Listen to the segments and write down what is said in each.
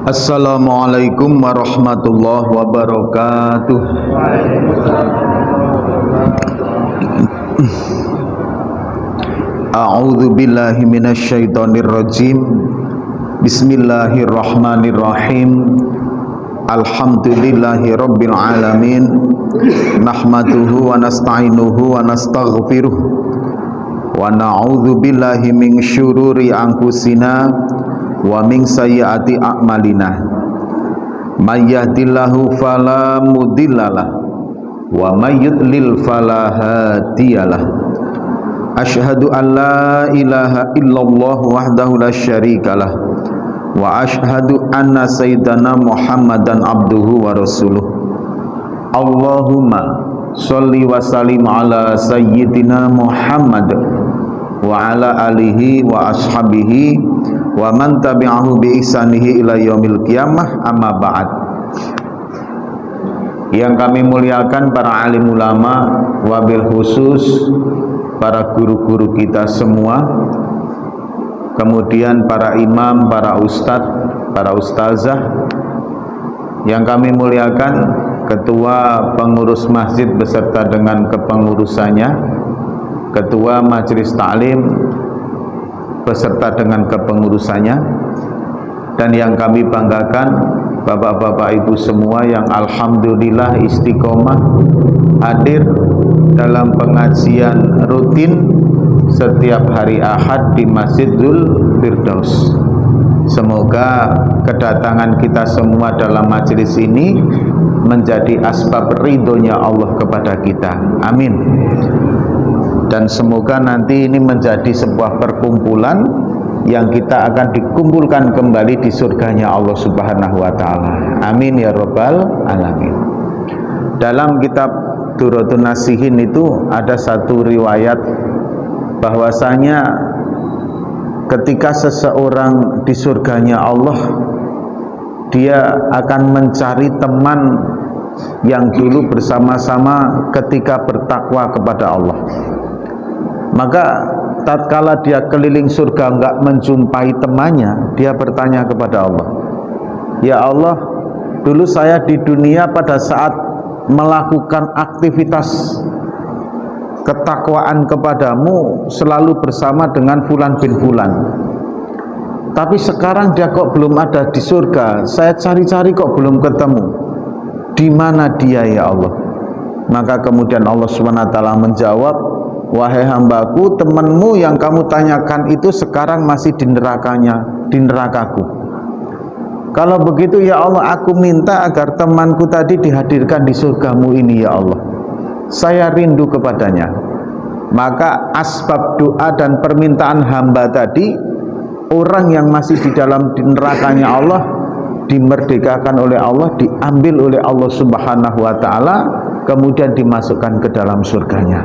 Assalamualaikum warahmatullahi wabarakatuh. A'udzu billahi minasyaitonir rajim. Bismillahirrahmanirrahim. Alhamdulillahi rabbil alamin. Nahmaduhu wa nasta'inuhu wa nastaghfiruh. Wa na'udzu billahi min syururi anfusina wa min sayyiati a'malina. May yahdihillahu fala mudhillalah wa may yudlil fala hadiyalah. Asyhadu an la ilaha illallah wahdahu la syarikalah wa asyhadu anna sayyidana Muhammadan abduhu wa rasuluh. Allahumma sholli wa sallim ala sayyidina Muhammad wa ala alihi wa ashabihi wa man tabi'ahu bi ihsanihi ila yaumil qiyamah, amma ba'd. Yang kami muliakan para alim ulama, wabil khusus para guru-guru kita semua, kemudian para imam, para ustadz, para ustazah. Yang kami muliakan ketua pengurus masjid beserta dengan kepengurusannya, ketua majelis taklim beserta dengan kepengurusannya, dan yang kami banggakan bapak-bapak ibu semua yang alhamdulillah istiqomah hadir dalam pengajian rutin setiap hari Ahad di Masjidul Firdaus. Semoga kedatangan kita semua dalam majelis ini menjadi asbab ridhonya Allah kepada kita, amin. Dan semoga nanti ini menjadi sebuah perkumpulan yang kita akan dikumpulkan kembali di surganya Allah Subhanahu wa ta'ala, amin ya rabbal alamin. Dalam kitab Duratun Nasihin itu ada satu riwayat bahwasanya ketika seseorang di surganya Allah, dia akan mencari teman yang dulu bersama-sama ketika bertakwa kepada Allah. Maka tatkala dia keliling surga enggak menjumpai temannya, dia bertanya kepada Allah, ya Allah, dulu saya di dunia pada saat melakukan aktivitas ketakwaan kepadamu selalu bersama dengan fulan bin fulan, tapi sekarang dia kok belum ada di surga, saya cari-cari kok belum ketemu, di mana dia ya Allah? Maka kemudian Allah SWT menjawab, wahai hambaku, temanmu yang kamu tanyakan itu sekarang masih di nerakanya, di nerakaku. Kalau begitu ya Allah, aku minta agar temanku tadi dihadirkan di surgamu ini ya Allah, saya rindu kepadanya. Maka asbab doa dan permintaan hamba tadi, orang yang masih di dalam nerakanya Allah dimerdekakan oleh Allah, diambil oleh Allah Subhanahu wa ta'ala, kemudian dimasukkan ke dalam surganya.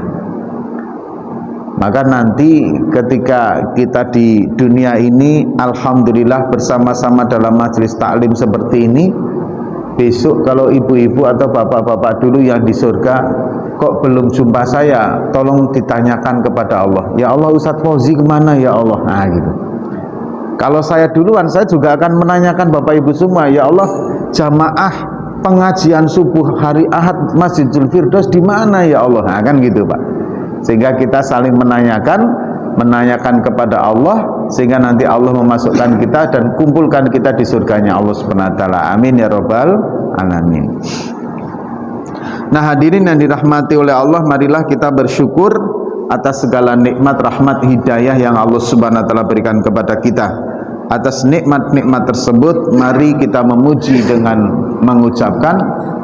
Maka nanti ketika kita di dunia ini alhamdulillah bersama-sama dalam majelis taklim seperti ini, besok kalau ibu-ibu atau bapak-bapak dulu yang di surga kok belum jumpa saya, tolong ditanyakan kepada Allah, ya Allah, Ustadz Fauzi kemana ya Allah? Nah gitu. Kalau saya duluan, saya juga akan menanyakan bapak ibu semua, ya Allah, jamaah pengajian subuh hari Ahad Masjidul Firdaus di mana ya Allah? Nah kan gitu Pak. Sehingga kita saling menanyakan kepada Allah, sehingga nanti Allah memasukkan kita dan kumpulkan kita di surganya Allah Subhanahu wa ta'ala, amin ya rabbal alamin. Nah hadirin yang dirahmati oleh Allah, marilah kita bersyukur atas segala nikmat, rahmat, hidayah yang Allah Subhanahu wa ta'ala berikan kepada kita. Atas nikmat-nikmat tersebut mari kita memuji dengan mengucapkan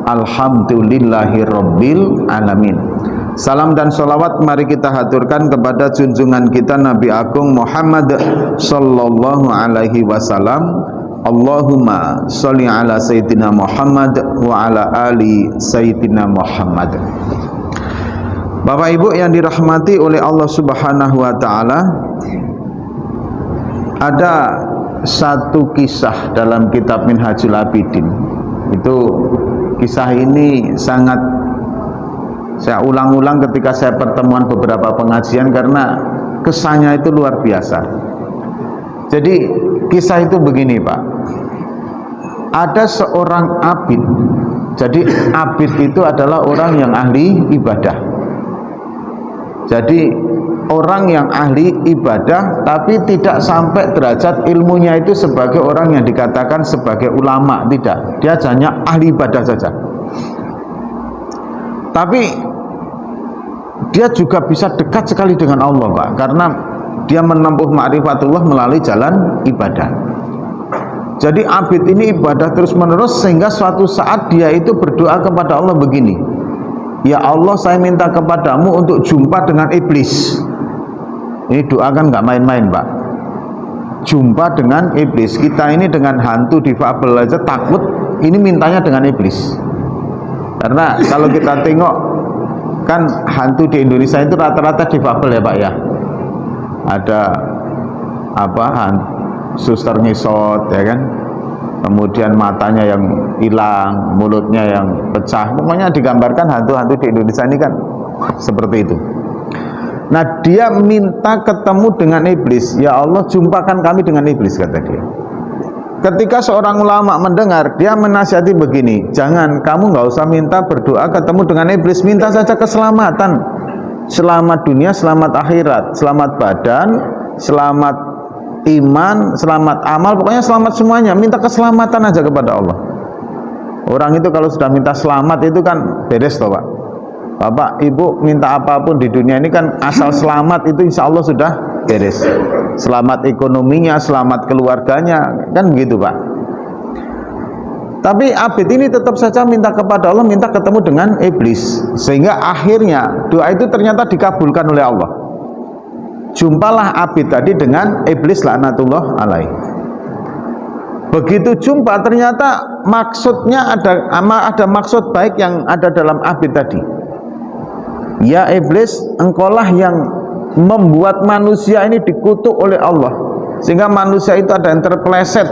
alhamdulillahi rabbil alamin. Salam dan sholawat mari kita haturkan kepada junjungan kita Nabi Agung Muhammad sallallahu alaihi wasallam. Allahumma sholli ala sayyidina Muhammad wa ala ali sayyidina Muhammad. Bapak Ibu yang dirahmati oleh Allah Subhanahu wa ta'ala, ada satu kisah dalam kitab Minhajul Abidin. Itu kisah ini sangat saya ulang-ulang ketika saya pertemuan beberapa pengajian karena kesannya itu luar biasa. Jadi kisah itu begini Pak, ada seorang abid. Jadi abid itu adalah orang yang ahli ibadah. Jadi orang yang ahli ibadah tapi tidak sampai derajat ilmunya itu sebagai orang yang dikatakan sebagai ulama, tidak. Dia hanya ahli ibadah saja. Tapi dia juga bisa dekat sekali dengan Allah, Pak, karena dia menempuh ma'rifatullah melalui jalan ibadah. Jadi abid ini ibadah terus menerus sehingga suatu saat dia itu berdoa kepada Allah begini, ya Allah, saya minta kepadamu untuk jumpa dengan iblis. Ini doa kan nggak main-main, Pak. Jumpa dengan iblis. Kita ini dengan hantu difabel aja takut, ini mintanya dengan iblis. Karena kalau kita tengok kan hantu di Indonesia itu rata-rata difabel ya, Pak ya. Ada apa, suster ngisot ya kan, kemudian matanya yang hilang, mulutnya yang pecah, pokoknya digambarkan hantu-hantu di Indonesia ini kan seperti itu. Nah, dia minta ketemu dengan iblis. Ya Allah, jumpakan kami dengan iblis, kata dia. Ketika seorang ulama mendengar, dia menasihati begini, jangan, kamu nggak usah minta berdoa ketemu dengan iblis, minta saja keselamatan, selamat dunia, selamat akhirat, selamat badan, selamat iman, selamat amal, pokoknya selamat semuanya. Minta keselamatan aja kepada Allah. Orang itu kalau sudah minta selamat itu kan beres toh, Pak. Bapak, Ibu minta apapun di dunia ini kan asal selamat itu insya Allah sudah beres. Selamat ekonominya, selamat keluarganya, kan begitu, Pak. Tapi abid ini tetap saja minta kepada Allah, minta ketemu dengan iblis, sehingga akhirnya doa itu ternyata dikabulkan oleh Allah. Jumpalah abid tadi dengan iblis laknatullah alaih. Begitu jumpa ternyata maksudnya ada maksud baik yang ada dalam abid tadi. Ya iblis, engkaulah yang membuat manusia ini dikutuk oleh Allah, sehingga manusia itu ada yang terpeleset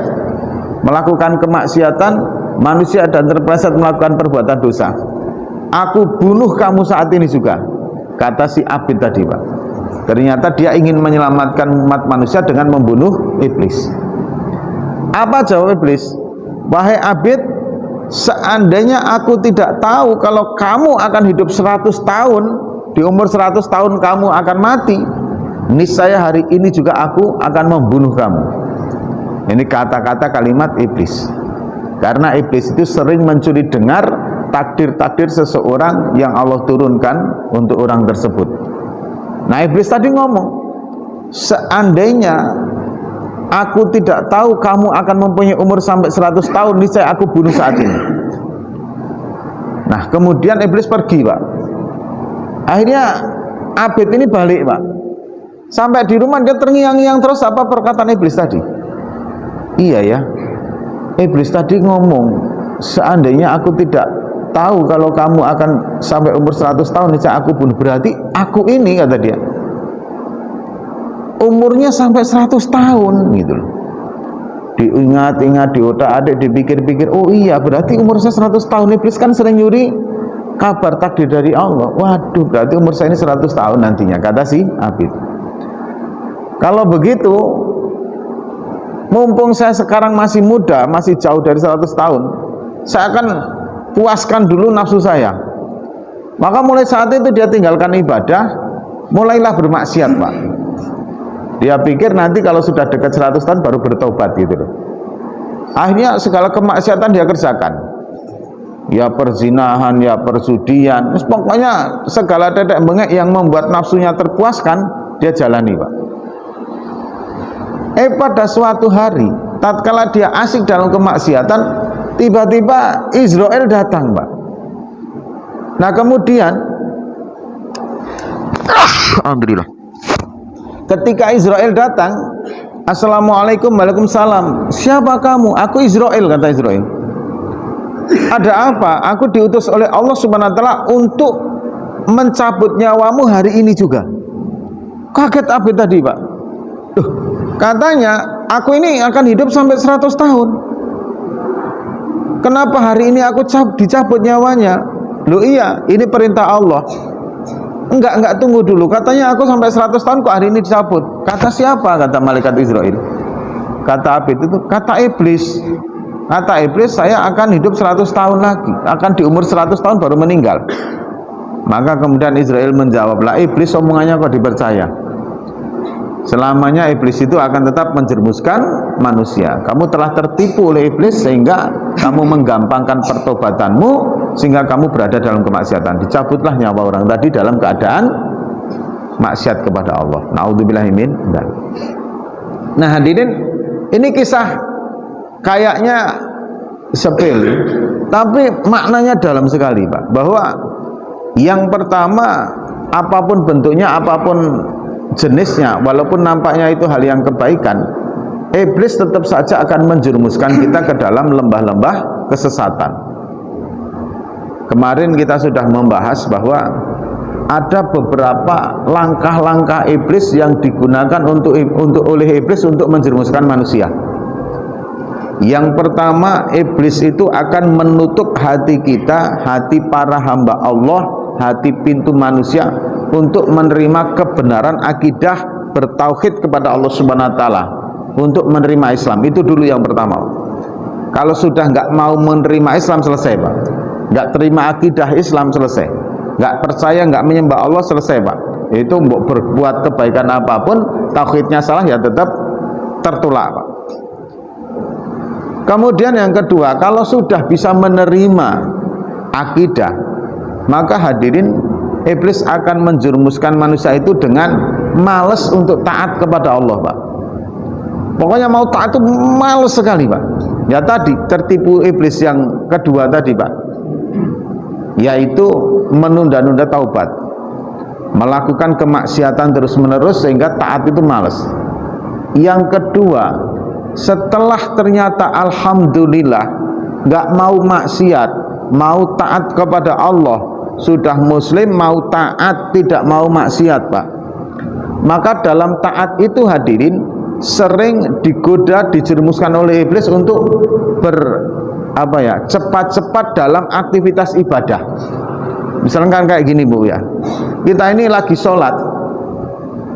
melakukan kemaksiatan, manusia ada yang terpeleset melakukan perbuatan dosa. Aku bunuh kamu saat ini juga, kata si abid tadi, Pak. Ternyata dia ingin menyelamatkan umat manusia dengan membunuh iblis. Apa jawab iblis? Wahai abid, seandainya aku tidak tahu kalau kamu akan hidup 100 tahun, di umur 100 tahun kamu akan mati, niscaya hari ini juga aku akan membunuh kamu. Ini kata-kata kalimat iblis. Karena iblis itu sering mencuri dengar takdir-takdir seseorang yang Allah turunkan untuk orang tersebut. Nah, iblis tadi ngomong, seandainya aku tidak tahu kamu akan mempunyai umur sampai 100 tahun, niscaya aku bunuh saat ini. Nah, kemudian iblis pergi, Pak. Akhirnya abid ini balik, Pak. Sampai di rumah dia terngiang-ngiang terus apa perkataan iblis tadi. Iya ya, iblis tadi ngomong, seandainya aku tidak tahu kalau kamu akan sampai umur 100 tahun, niscaya aku bunuh. Berarti aku ini, kata dia, umurnya sampai 100 tahun gitu loh. Diingat-ingat, di otak-atik, dipikir-pikir, oh iya berarti umur saya 100 tahun. Iblis kan sering nyuri kabar takdir dari Allah. Waduh, berarti umur saya ini 100 tahun nantinya, kata si abid. Kalau begitu, mumpung saya sekarang masih muda, masih jauh dari 100 tahun, saya akan puaskan dulu nafsu saya. Maka mulai saat itu dia tinggalkan ibadah, mulailah bermaksiat, Pak. Dia pikir nanti kalau sudah dekat 100 tahun baru bertobat gitu loh. Akhirnya segala kemaksiatan dia kerjakan. Ya perzinahan, ya perjudian, pokoknya segala tetek bengek yang membuat nafsunya terpuaskan, dia jalani, Pak. Pada suatu hari, tatkala dia asik dalam kemaksiatan, tiba-tiba Israel datang, Pak. Nah, kemudian alhamdulillah, ketika Israel datang, assalamualaikum, waalaikumsalam. Siapa kamu? Aku Israel, kata Israel. Ada apa? Aku diutus oleh Allah Subhanahu wa taala untuk mencabut nyawamu hari ini juga. Kaget abid tadi, Pak. Katanya aku ini akan hidup sampai 100 tahun. Kenapa hari ini aku dicabut nyawanya? Loh iya, ini perintah Allah. Enggak, tunggu dulu. Katanya aku sampai 100 tahun kok hari ini dicabut. Kata siapa? Kata malaikat Israel. Kata abid itu, kata iblis. Kata iblis, saya akan hidup 100 tahun lagi, akan di umur 100 tahun baru meninggal. Maka kemudian Israel menjawab, lah iblis omongannya kok dipercaya? Selamanya iblis itu akan tetap menjerumuskan manusia. Kamu telah tertipu oleh iblis sehingga kamu menggampangkan pertobatanmu, sehingga kamu berada dalam kemaksiatan. Dicabutlah nyawa orang tadi dalam keadaan maksiat kepada Allah. Naudzubillahi min dzalik. Nah hadirin, ini kisah kayaknya sepele, tapi maknanya dalam sekali Pak. Bahwa yang pertama, apapun bentuknya, apapun jenisnya, walaupun nampaknya itu hal yang kebaikan, iblis tetap saja akan menjerumuskan kita ke dalam lembah-lembah kesesatan. Kemarin kita sudah membahas bahwa ada beberapa langkah-langkah iblis yang digunakan oleh iblis untuk menjerumuskan manusia. Yang pertama, iblis itu akan menutup hati kita, hati para hamba Allah, hati pintu manusia untuk menerima kebenaran akidah bertauhid kepada Allah Subhanahu wa taala, untuk menerima Islam. Itu dulu yang pertama. Kalau sudah nggak mau menerima Islam, selesai Pak. Nggak terima akidah Islam, selesai. Nggak percaya, nggak menyembah Allah, selesai Pak. Itu berbuat kebaikan apapun, tauhidnya salah ya tetap tertolak Pak. Kemudian yang kedua, kalau sudah bisa menerima akidah, maka hadirin, iblis akan menjerumuskan manusia itu dengan males untuk taat kepada Allah Pak. Pokoknya mau taat itu males sekali Pak. Ya tadi, tertipu iblis yang kedua tadi Pak, yaitu menunda-nunda taubat, melakukan kemaksiatan terus-menerus sehingga taat itu males. Yang kedua, setelah ternyata alhamdulillah nggak mau maksiat, mau taat kepada Allah, sudah muslim, mau taat, tidak mau maksiat Pak, maka dalam taat itu hadirin sering digoda, dijerumuskan oleh iblis untuk cepat-cepat dalam aktivitas ibadah. Misalkan kayak gini Bu ya, kita ini lagi sholat,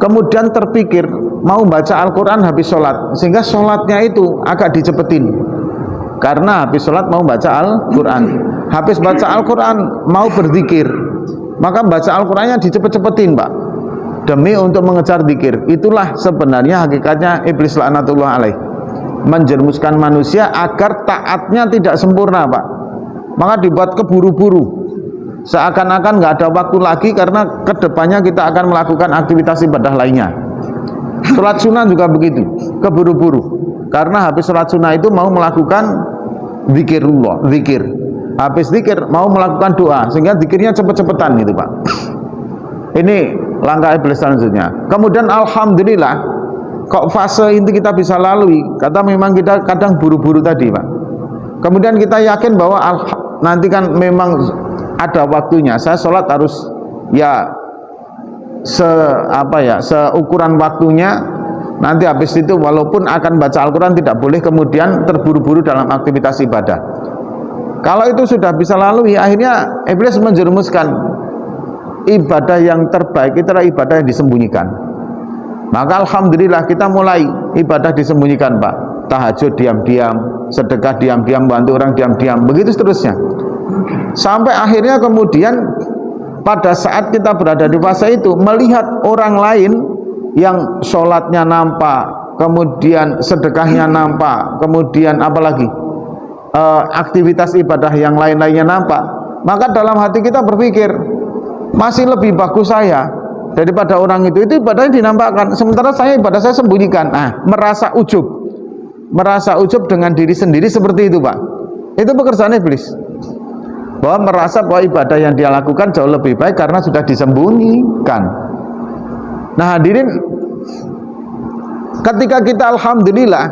kemudian terpikir mau baca Al-Quran habis sholat, sehingga sholatnya itu agak dicepetin, karena habis sholat mau baca Al-Quran, habis baca Al-Quran mau berzikir, maka baca Al-Qurannya dicepet-cepetin Pak, demi untuk mengejar zikir. Itulah sebenarnya hakikatnya iblis laknatullah alaih, menjerumuskan manusia agar taatnya tidak sempurna Pak, maka dibuat keburu-buru, seakan-akan nggak ada waktu lagi, karena kedepannya kita akan melakukan aktivitas ibadah lainnya. Sholat sunnah juga begitu, keburu-buru, karena habis sholat sunnah itu mau melakukan zikirullah, zikir, habis zikir mau melakukan doa, sehingga zikirnya cepet-cepetan gitu Pak. Ini langkah iblis selanjutnya. Kemudian alhamdulillah kok fase itu kita bisa lalui, kata memang kita kadang buru-buru tadi Pak. Kemudian kita yakin bahwa nanti kan memang ada waktunya, saya sholat harus ya seukuran waktunya. Nanti habis itu walaupun akan baca Al-Quran tidak boleh kemudian terburu-buru dalam aktivitas ibadah. Kalau itu sudah bisa lalui, akhirnya iblis menjerumuskan ibadah yang terbaik itu adalah ibadah yang disembunyikan. Maka alhamdulillah kita mulai ibadah disembunyikan Pak, tahajud diam-diam, sedekah diam-diam, bantu orang diam-diam, begitu seterusnya, sampai akhirnya kemudian pada saat kita berada di fase itu, melihat orang lain yang sholatnya nampak, kemudian sedekahnya nampak, kemudian apalagi aktivitas ibadah yang lain-lainnya nampak, maka dalam hati kita berpikir, masih lebih bagus saya daripada orang itu ibadahnya dinampakkan, sementara ibadah saya sembunyikan. Nah, merasa ujub dengan diri sendiri seperti itu Pak. Itu pekerjaan iblis, bahwa merasa bahwa ibadah yang dia lakukan jauh lebih baik karena sudah disembunyikan. Nah hadirin, ketika kita alhamdulillah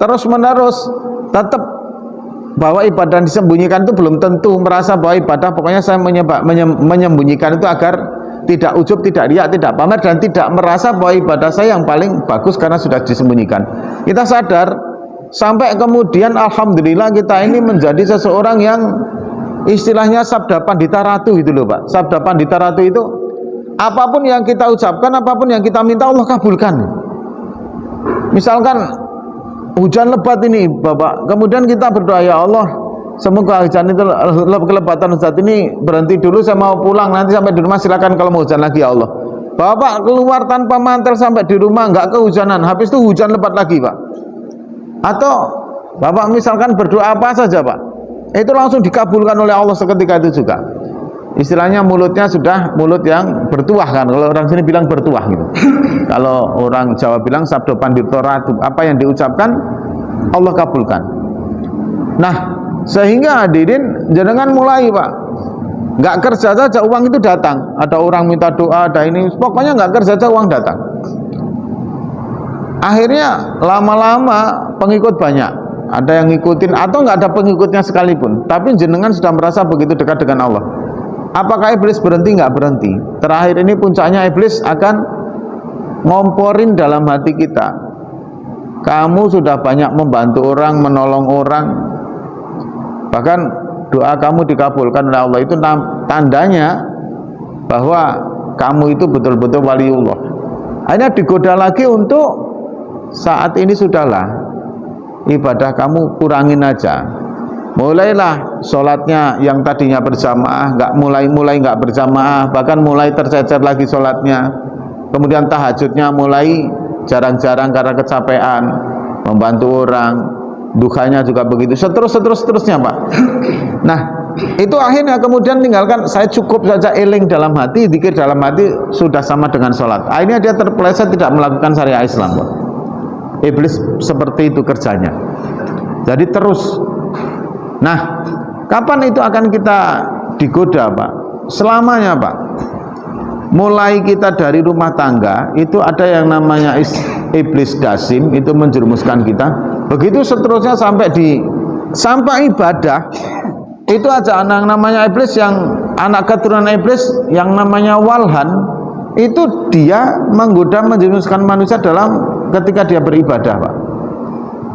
terus menerus tetap bahwa ibadah yang disembunyikan itu belum tentu merasa bahwa ibadah, pokoknya saya menyembunyikan itu agar tidak ujub, tidak riak, tidak pamer, dan tidak merasa bahwa ibadah saya yang paling bagus karena sudah disembunyikan. Kita sadar sampai kemudian alhamdulillah kita ini menjadi seseorang yang istilahnya sabda pandita ratu itu loh Pak. Sabda pandita ratu itu apapun yang kita ucapkan, apapun yang kita minta Allah kabulkan. Misalkan hujan lebat ini Bapak, kemudian kita berdoa, ya Allah semoga hujan itu, kelebatan Ustaz ini berhenti dulu, saya mau pulang, nanti sampai di rumah silakan kalau mau hujan lagi ya Allah. Bapak keluar tanpa mantel sampai di rumah nggak kehujanan, habis itu hujan lebat lagi Pak. Atau Bapak misalkan berdoa apa saja Pak, itu langsung dikabulkan oleh Allah seketika itu juga. Istilahnya mulutnya sudah mulut yang bertuah kan, kalau orang sini bilang bertuah gitu. Kalau orang Jawa bilang sabdo pandito ratu, apa yang diucapkan Allah kabulkan. Nah, sehingga hadirin jenengan mulai Pak, nggak kerja saja uang itu datang. Ada orang minta doa, ada ini, pokoknya nggak kerja saja uang datang. Akhirnya lama-lama pengikut banyak, ada yang ngikutin atau nggak ada pengikutnya sekalipun, tapi jenengan sudah merasa begitu dekat dengan Allah. Apakah iblis berhenti? Nggak berhenti. Terakhir ini puncaknya iblis akan ngomporin dalam hati kita. Kamu sudah banyak membantu orang, menolong orang, bahkan doa kamu dikabulkan oleh Allah, itu tandanya bahwa kamu itu betul-betul waliullah. Akhirnya digoda lagi untuk saat ini sudahlah, ibadah kamu kurangin aja. Mulailah sholatnya yang tadinya berjamaah mulai nggak berjamaah, bahkan mulai tercecer lagi sholatnya. Kemudian tahajudnya mulai jarang-jarang karena kecapean, membantu orang, duhanya juga begitu, seterusnya Pak. Nah, itu akhirnya kemudian tinggalkan, saya cukup saja eling dalam hati, zikir dalam hati, sudah sama dengan sholat. Akhirnya dia terpeleset tidak melakukan syariat Islam Pak. Iblis seperti itu kerjanya. Jadi terus. Nah, kapan itu akan kita digoda Pak? Selamanya Pak. Mulai kita dari rumah tangga, itu ada yang namanya iblis dasim, itu menjerumuskan kita. Begitu seterusnya sampai ibadah, itu aja anak namanya iblis, yang anak keturunan iblis yang namanya walhan, itu dia menggoda menjerumuskan manusia dalam ketika dia beribadah Pak.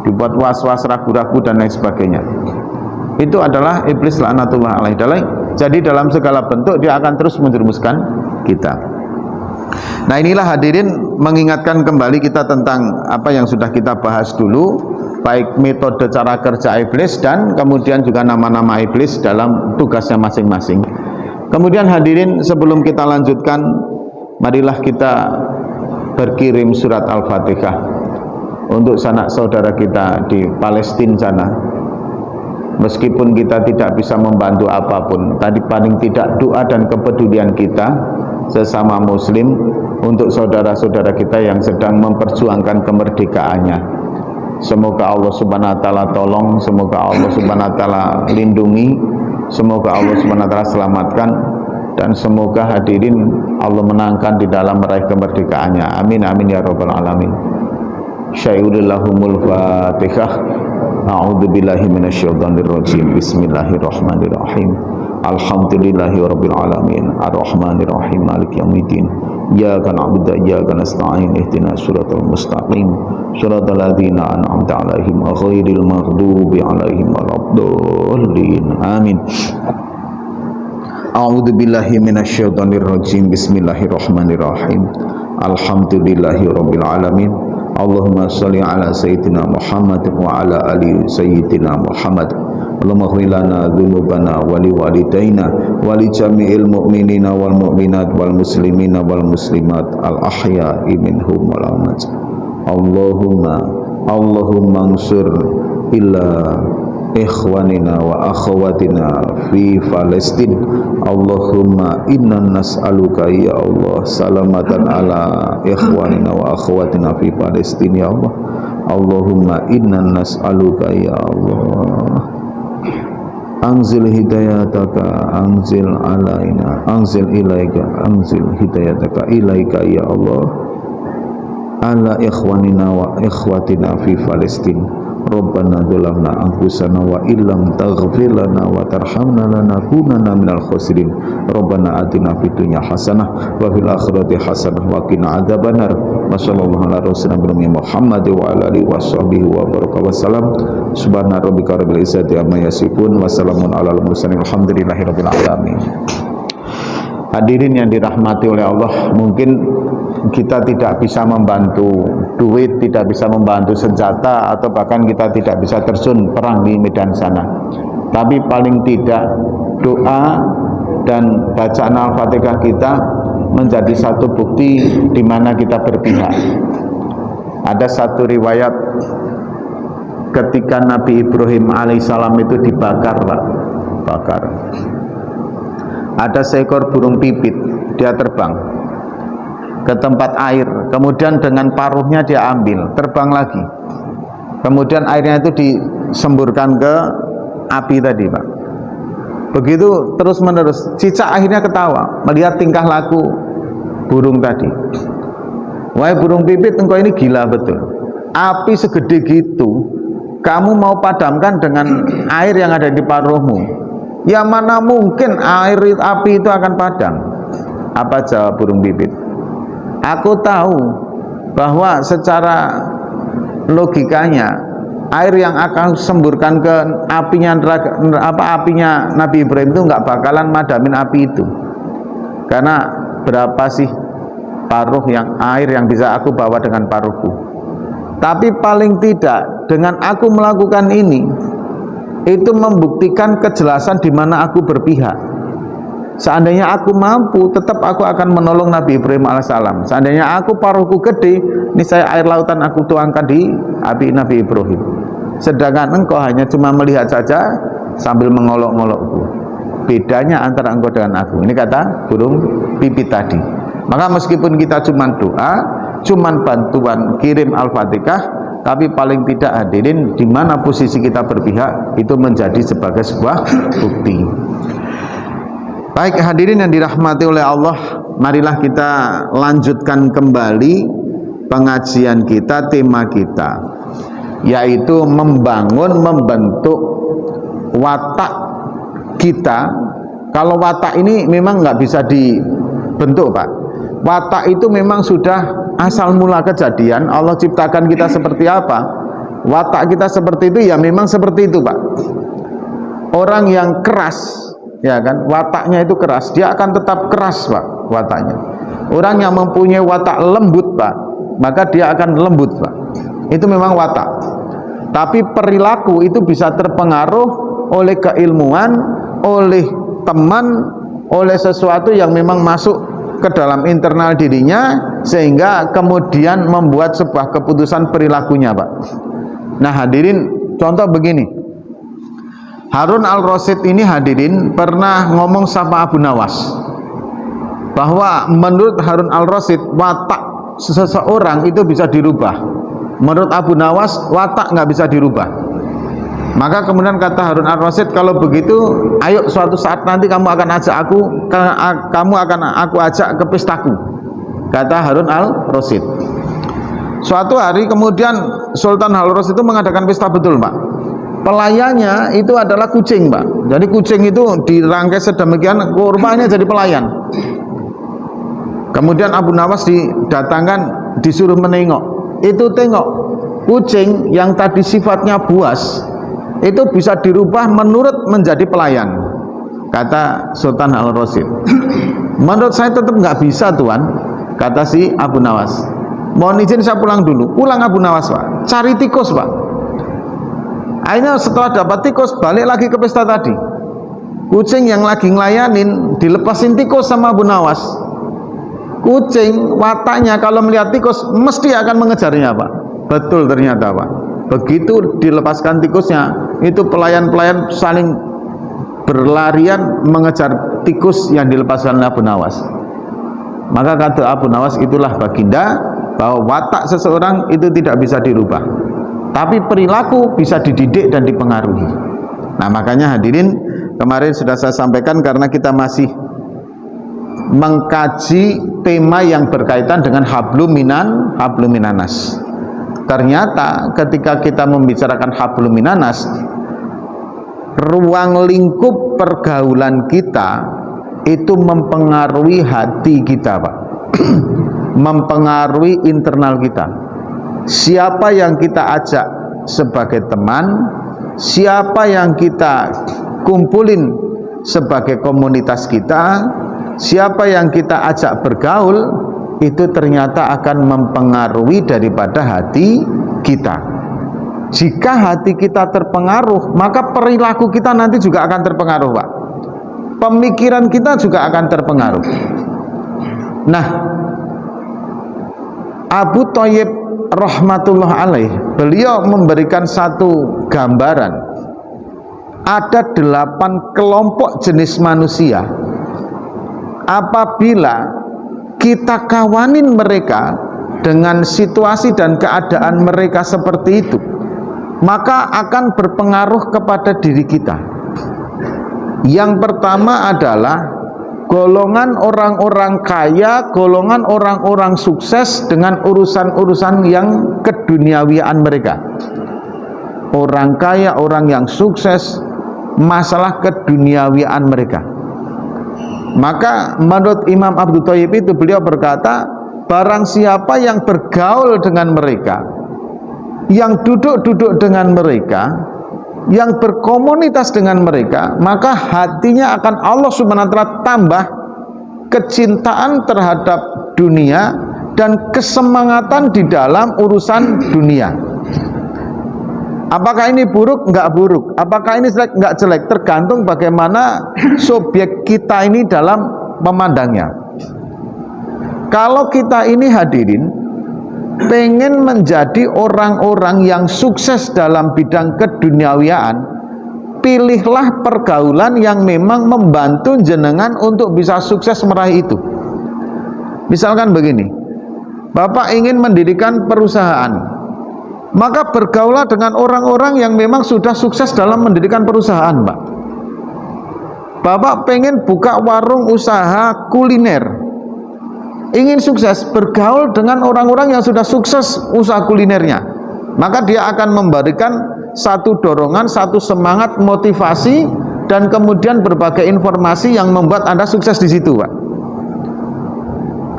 Dibuat was-was, ragu-ragu dan lain sebagainya. Itu adalah iblis laknatullah alaihi. Jadi dalam segala bentuk dia akan terus menjerumuskan kita. Nah, inilah hadirin mengingatkan kembali kita tentang apa yang sudah kita bahas dulu, baik metode cara kerja iblis dan kemudian juga nama-nama iblis dalam tugasnya masing-masing. Kemudian hadirin, sebelum kita lanjutkan, marilah kita berkirim surat Al-Fatihah untuk sanak saudara kita di Palestina sana. Meskipun kita tidak bisa membantu apapun, tadi paling tidak doa dan kepedulian kita sesama muslim untuk saudara-saudara kita yang sedang memperjuangkan kemerdekaannya. Semoga Allah Subhanahu wa taala tolong, semoga Allah Subhanahu wa taala lindungi, semoga Allah Subhanahu wa taala selamatkan, dan semoga hadirin Allah menangkan di dalam meraih kemerdekaannya. Amin amin ya rabbal alamin. Syairillahumul Fatihah. A'udzu billahi minasyaitonir rajim. Bismillahirrahmanirrahim. Alhamdulillahirabbil alamin. Arrahmanir rahim. Maliki yaumiddin. Iyyaka na'budu wa iyyaka nasta'in. Ihdinas siratal mustaqim. Shiratal ladzina an'amta 'alaihim ghairil maghdubi 'alaihim waladdallin. Amin. A'udzu billahi minasyaitonir rajim. Bismillahirrahmanirrahim. Alhamdulillahirabbil alamin. Allahumma sholli ala sayyidina Muhammad wa ala ali sayyidina Muhammad. Allahumma ighfir lana dzunubana wa liwalidayna wa li jami'il mu'minina wal mu'minat wal muslimina wal muslimat al ahya'i minhum wal amwat. Allahumma ansur illa ikhwanina wa akhawatina fi Palestin. Allahumma inna nas'aluka ya Allah salamatan ala ikhwanina wa akhawatina fi Palestin ya Allah. Allahumma inna nas'aluka ya Allah anzil hidayataka anzil alaina anzil ilaika anzil hidayataka ilaika ya Allah ala ikhwanina wa ikhwatina fi Palestin. Rabbana dzalamna anfusana wa illam taghfir lana wa tarhamna lanakunanna minal khasirin. Rabbana atina fid dunya hasanah wa fil akhirati hasanah wa qina adzabannar. Wa sallallahu ala rasulina Muhammad wa ala alihi washabbihi wa baraka wa salam. Subhana rabbika rabbil izzati amma yasifun wa salamun alal mursalin alhamdulillahi rabbil alamin. Hadirin yang dirahmati oleh Allah, mungkin kita tidak bisa membantu duit, tidak bisa membantu senjata, atau bahkan kita tidak bisa terjun perang di medan sana. Tapi paling tidak doa dan bacaan Al-Fatihah kita menjadi satu bukti di mana kita berpihak. Ada satu riwayat ketika Nabi Ibrahim alaihissalam itu dibakar, Pak. Bakar. Ada seekor burung pipit, dia terbang ke tempat air, kemudian dengan paruhnya dia ambil, terbang lagi, kemudian airnya itu disemburkan ke api tadi, Pak. Begitu terus menerus. Cicak akhirnya ketawa melihat tingkah laku burung tadi. Wahai burung pipit, engkau ini gila betul. Api segede gitu kamu mau padamkan dengan air yang ada di paruhmu. Ya mana mungkin api itu akan padam. Apa jawab burung pipit? Aku tahu bahwa secara logikanya air yang akan semburkan ke apinya Nabi Ibrahim itu nggak bakalan madamin api itu. Karena berapa sih air yang bisa aku bawa dengan paruhku? Tapi paling tidak dengan aku melakukan ini, itu membuktikan kejelasan di mana aku berpihak. Seandainya aku mampu, tetap aku akan menolong Nabi Ibrahim alaihissalam. Seandainya aku paruhku gede, ini saya air lautan aku tuangkan di api Nabi Ibrahim. Sedangkan engkau hanya cuma melihat saja sambil mengolok-ngolokku. Bedanya antara engkau dengan aku. Ini kata burung pipit tadi. Maka meskipun kita cuma doa, cuma bantuan kirim Al-Fatihah, tapi paling tidak hadirin di mana posisi kita berpihak itu menjadi sebagai sebuah bukti. Baik hadirin yang dirahmati oleh Allah, marilah kita lanjutkan kembali pengajian kita, tema kita, yaitu membentuk watak kita. Kalau watak ini memang nggak bisa dibentuk, Pak. Watak itu memang sudah asal mula kejadian, Allah ciptakan kita seperti apa, watak kita seperti itu, ya memang seperti itu, Pak. Orang yang keras, ya kan, wataknya itu keras, dia akan tetap keras, Pak, wataknya. Orang yang mempunyai watak lembut, Pak, maka dia akan lembut, Pak. Itu memang watak. Tapi perilaku itu bisa terpengaruh oleh keilmuan, oleh teman, oleh sesuatu yang memang masuk ke dalam internal dirinya, sehingga kemudian membuat sebuah keputusan perilakunya, Pak. Nah hadirin, contoh begini, Harun al-Rasyid ini hadirin pernah ngomong sama Abu Nawas bahwa menurut Harun al-Rasyid watak seseorang itu bisa dirubah. Menurut Abu Nawas watak nggak bisa dirubah. Maka kemudian kata Harun al-Rasyid, kalau begitu ayo suatu saat nanti kamu akan ajak aku ajak ke pestaku, kata Harun al-Rasyid. Suatu hari kemudian Sultan Harun-al-Rasyid itu mengadakan pesta, betul, Pak. Pelayannya itu adalah kucing, Pak. Jadi kucing itu dirangkai sedemikian rupanya jadi pelayan. Kemudian Abu Nawas didatangkan, disuruh menengok. Itu tengok kucing yang tadi sifatnya buas itu bisa dirubah menurut menjadi pelayan, kata Sultan Al-Rasyid. Menurut saya tetap nggak bisa, Tuan, kata si Abu Nawas. Mohon izin saya pulang dulu. Pulang Abu Nawas, Pak, cari tikus, Pak. Akhirnya setelah dapat tikus, balik lagi ke pesta tadi. Kucing yang lagi ngelayanin dilepasin tikus sama Abu Nawas. Kucing wataknya kalau melihat tikus mesti akan mengejarnya, Pak. Betul ternyata, Pak. Begitu dilepaskan tikusnya, itu pelayan-pelayan saling berlarian mengejar tikus yang dilepaskan oleh Abu Nawas. Maka kata Abu Nawas, itulah baginda, bahwa watak seseorang itu tidak bisa dirubah, tapi perilaku bisa dididik dan dipengaruhi. Nah makanya hadirin, kemarin sudah saya sampaikan, karena kita masih mengkaji tema yang berkaitan dengan hablum minanas. Ternyata ketika kita membicarakan hablum minanas, ruang lingkup pergaulan kita itu mempengaruhi hati kita, Pak. Mempengaruhi internal kita. Siapa yang kita ajak sebagai teman, siapa yang kita kumpulin sebagai komunitas kita, siapa yang kita ajak bergaul, itu ternyata akan mempengaruhi daripada hati kita. Jika hati kita terpengaruh, maka perilaku kita nanti juga akan terpengaruh, Pak. Pemikiran kita juga akan terpengaruh. Nah, Abu Thayyib rahmatullah alaih, beliau memberikan satu gambaran. Ada 8 kelompok jenis manusia. Apabila kita kawanin mereka dengan situasi dan keadaan mereka seperti itu, maka akan berpengaruh kepada diri kita. Yang pertama adalah golongan orang-orang kaya, golongan orang-orang sukses dengan urusan-urusan yang keduniawiaan mereka. Orang kaya, orang yang sukses, masalah keduniawiaan mereka. Maka menurut Imam Abu Thayyib itu, beliau berkata, barang siapa yang bergaul dengan mereka, yang duduk-duduk dengan mereka, yang berkomunitas dengan mereka, maka hatinya akan Allah Subhanahu wa ta'ala tambah kecintaan terhadap dunia dan kesemangatan di dalam urusan dunia. Apakah ini buruk? Enggak buruk. Apakah ini jelek? Enggak jelek. Tergantung bagaimana subjek kita ini dalam memandangnya. Kalau kita ini hadirin pengen menjadi orang-orang yang sukses dalam bidang keduniawiaan, pilihlah pergaulan yang memang membantu jenengan untuk bisa sukses meraih itu. Misalkan begini, Bapak ingin mendirikan perusahaan, maka bergaulah dengan orang-orang yang memang sudah sukses dalam mendirikan perusahaan, Pak. Bapak pengen buka warung usaha kuliner, ingin sukses, bergaul dengan orang-orang yang sudah sukses usaha kulinernya, maka dia akan memberikan satu dorongan, satu semangat, motivasi, dan kemudian berbagai informasi yang membuat Anda sukses di situ, Pak.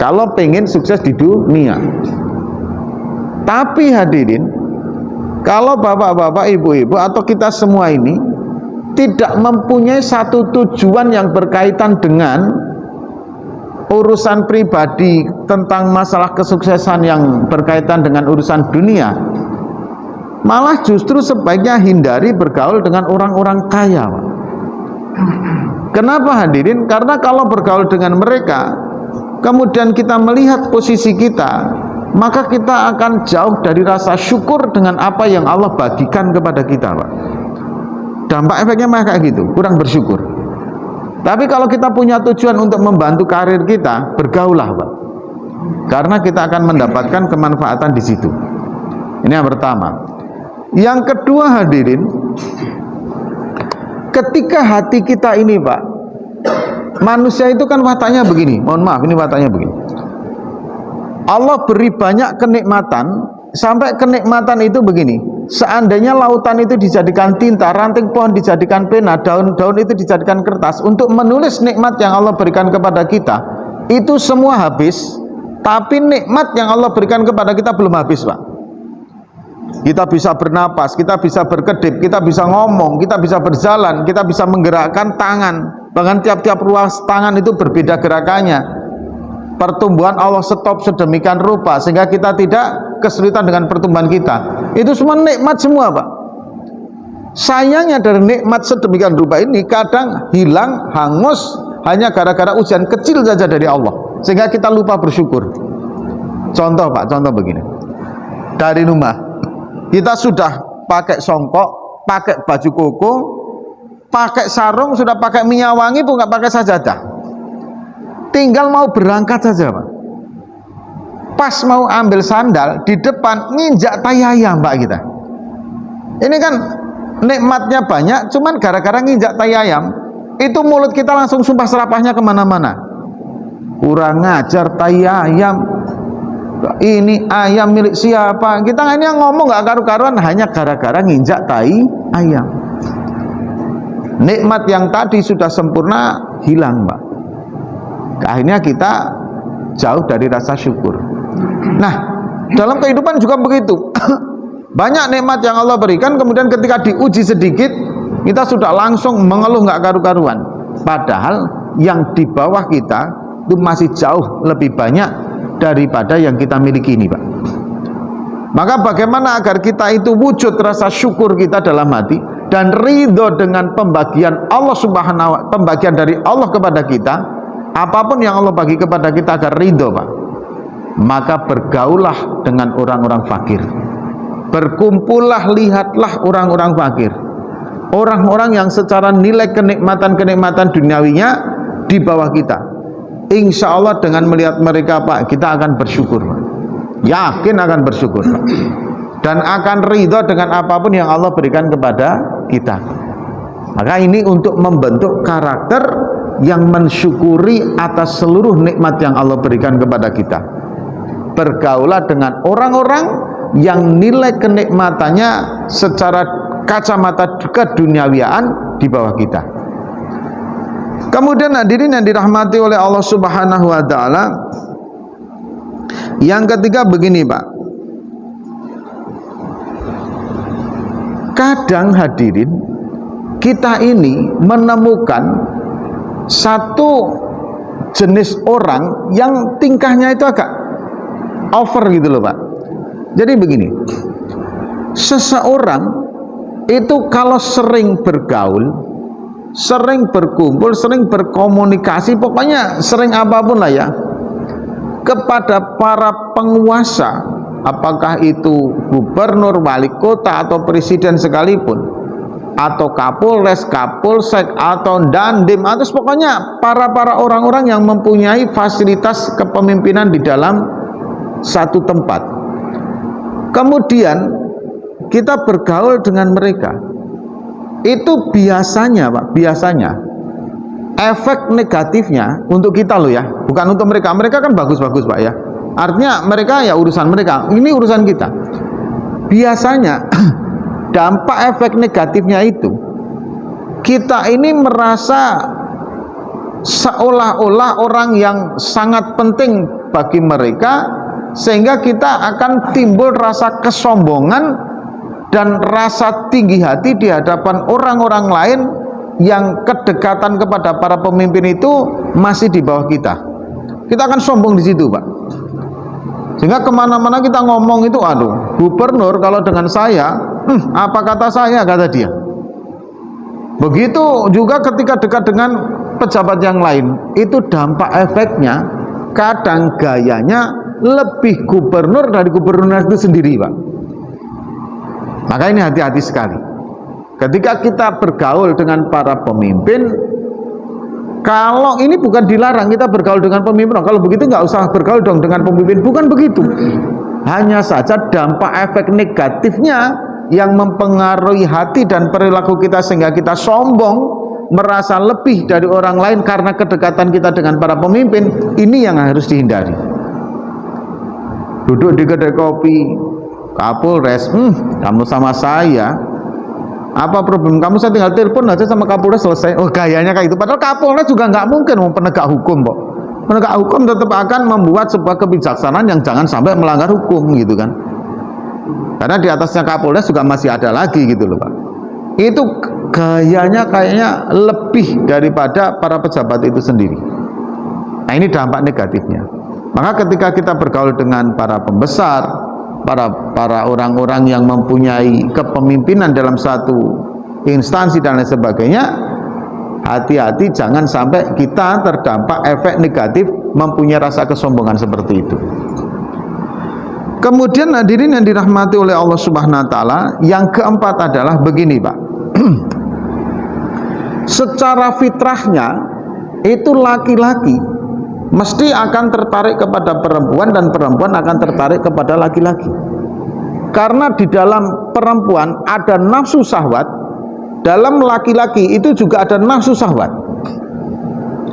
Kalau pengen sukses di dunia. Tapi hadirin, kalau bapak-bapak, ibu-ibu, atau kita semua ini tidak mempunyai satu tujuan yang berkaitan dengan urusan pribadi tentang masalah kesuksesan yang berkaitan dengan urusan dunia, malah justru sebaiknya hindari bergaul dengan orang-orang kaya, Pak. Kenapa hadirin? Karena kalau bergaul dengan mereka, kemudian kita melihat posisi kita, maka kita akan jauh dari rasa syukur dengan apa yang Allah bagikan kepada kita, Pak. Dampak efeknya kayak gitu, kurang bersyukur. Tapi kalau kita punya tujuan untuk membantu karir kita, bergaulah, Pak. Karena kita akan mendapatkan kemanfaatan di situ. Ini yang pertama. Yang kedua hadirin, ketika hati kita ini, Pak, manusia itu kan wataknya begini. Mohon maaf, ini wataknya begini. Allah beri banyak kenikmatan, sampai kenikmatan itu begini. Seandainya lautan itu dijadikan tinta, ranting pohon dijadikan pena, daun-daun itu dijadikan kertas untuk menulis nikmat yang Allah berikan kepada kita, itu semua habis. Tapi nikmat yang Allah berikan kepada kita belum habis, Pak. Kita bisa bernapas, kita bisa berkedip, kita bisa ngomong, kita bisa berjalan, kita bisa menggerakkan tangan. Bahkan tiap-tiap ruas tangan itu berbeda gerakannya. Pertumbuhan Allah stop sedemikian rupa sehingga kita tidak kesulitan dengan pertumbuhan kita. Itu semua nikmat semua, Pak. Sayangnya dari nikmat sedemikian rupa ini kadang hilang, hangus hanya gara-gara ujian kecil saja dari Allah, sehingga kita lupa bersyukur. Contoh, Pak, contoh begini. Dari rumah kita sudah pakai songkok, pakai baju koko, pakai sarung, sudah pakai minyak wangi pun nggak pakai sajadah. Tinggal mau berangkat saja, Pak. Pas mau ambil sandal, di depan nginjak tai ayam, Pak, kita. Ini kan nikmatnya banyak, cuman gara-gara nginjak tai ayam, itu mulut kita langsung sumpah serapahnya kemana-mana. Kurang ngajar, tai ayam. Ini ayam milik siapa? Kita ini yang ngomong nggak karu-karuan hanya gara-gara nginjak tai ayam. Nikmat yang tadi sudah sempurna hilang, Pak. Akhirnya kita jauh dari rasa syukur. Nah, dalam kehidupan juga begitu. Banyak nikmat yang Allah berikan, kemudian ketika diuji sedikit, kita sudah langsung mengeluh nggak karu-karuan. Padahal yang di bawah kita itu masih jauh lebih banyak daripada yang kita miliki ini, Pak. Maka bagaimana agar kita itu wujud rasa syukur kita dalam hati dan ridho dengan pembagian Allah Subhanahu wa Ta'ala, pembagian dari Allah kepada kita, apapun yang Allah bagi kepada kita agar ridho, Pak. Maka bergaullah dengan orang-orang fakir, berkumpullah, lihatlah orang-orang fakir, orang-orang yang secara nilai kenikmatan duniawinya di bawah kita. Insya Allah dengan melihat mereka, Pak, kita akan bersyukur, Pak. Yakin akan bersyukur, Pak. Dan akan ridho dengan apapun yang Allah berikan kepada kita. Maka ini untuk membentuk karakter yang mensyukuri atas seluruh nikmat yang Allah berikan kepada kita. Bergaulah dengan orang-orang yang nilai kenikmatannya secara kacamata keduniawiaan di bawah kita. Kemudian hadirin yang dirahmati oleh Allah Subhanahu wa Ta'ala, yang ketiga begini, Pak. Kadang hadirin, kita ini menemukan satu jenis orang yang tingkahnya itu agak over gitu loh, Pak. Jadi begini, seseorang itu kalau sering bergaul, sering berkumpul, sering berkomunikasi, pokoknya sering apapun lah ya, kepada para penguasa, apakah itu gubernur, wali kota, atau presiden sekalipun, atau kapolres, kapolsek, atau dandim, atau pokoknya para orang-orang yang mempunyai fasilitas kepemimpinan di dalam satu tempat. Kemudian kita bergaul dengan mereka, itu biasanya, Pak, biasanya efek negatifnya untuk kita loh ya, bukan untuk mereka. Mereka kan bagus-bagus, Pak, ya. Artinya mereka ya urusan mereka, ini urusan kita. Biasanya dampak efek negatifnya itu, kita ini merasa seolah-olah orang yang sangat penting bagi mereka, sehingga kita akan timbul rasa kesombongan dan rasa tinggi hati di hadapan orang-orang lain yang kedekatan kepada para pemimpin itu masih di bawah kita. Kita akan sombong di situ, Pak. Sehingga kemana-mana kita ngomong itu, aduh, gubernur kalau dengan saya, apa kata saya, kata dia. Begitu juga ketika dekat dengan pejabat yang lain, itu dampak efeknya, kadang gayanya lebih gubernur dari gubernur itu sendiri, Pak. Maka ini hati-hati sekali. Ketika kita bergaul dengan para pemimpin, kalau ini bukan dilarang kita bergaul dengan pemimpin, kalau begitu nggak usah bergaul dong dengan pemimpin, bukan begitu. Hanya saja dampak efek negatifnya yang mempengaruhi hati dan perilaku kita sehingga kita sombong, merasa lebih dari orang lain karena kedekatan kita dengan para pemimpin, ini yang harus dihindari. Duduk di kedai kopi, Kapolres, kamu sama saya, apa problem kamu? Saya tinggal telepon aja sama Kapolres, selesai. Oh, gayanya kayak itu. Padahal Kapolres juga nggak mungkin mau penegak hukum, kok. Penegak hukum tetap akan membuat sebuah kebijaksanaan yang jangan sampai melanggar hukum, gitu kan. Karena di atasnya Kapolres juga masih ada lagi, gitu loh, Pak. Itu gayanya kayaknya lebih daripada para pejabat itu sendiri. Nah, ini dampak negatifnya. Maka ketika kita bergaul dengan para pembesar, para orang-orang yang mempunyai kepemimpinan dalam satu instansi dan lain sebagainya, hati-hati jangan sampai kita terdampak efek negatif mempunyai rasa kesombongan seperti itu. Kemudian hadirin yang dirahmati oleh Allah Subhanahu wa Ta'ala, yang keempat adalah begini, Pak. Secara fitrahnya itu laki-laki mesti akan tertarik kepada perempuan dan perempuan akan tertarik kepada laki-laki. Karena di dalam perempuan ada nafsu syahwat, dalam laki-laki itu juga ada nafsu syahwat.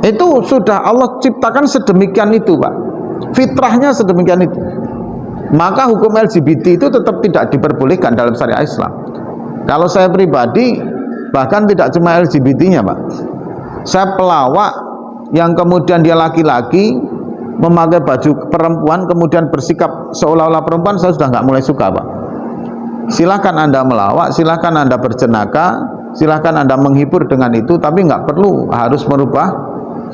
Itu sudah Allah ciptakan sedemikian itu, Pak. Fitrahnya sedemikian itu. Maka hukum LGBT itu tetap tidak diperbolehkan dalam syariat Islam. Kalau saya pribadi, bahkan tidak cuma LGBT-nya, Pak. Saya pelawak yang kemudian dia laki-laki memakai baju perempuan kemudian bersikap seolah-olah perempuan, saya sudah nggak mulai suka, Pak. Silahkan Anda melawak, silahkan Anda berjenaka, silahkan Anda menghibur dengan itu, tapi nggak perlu harus merubah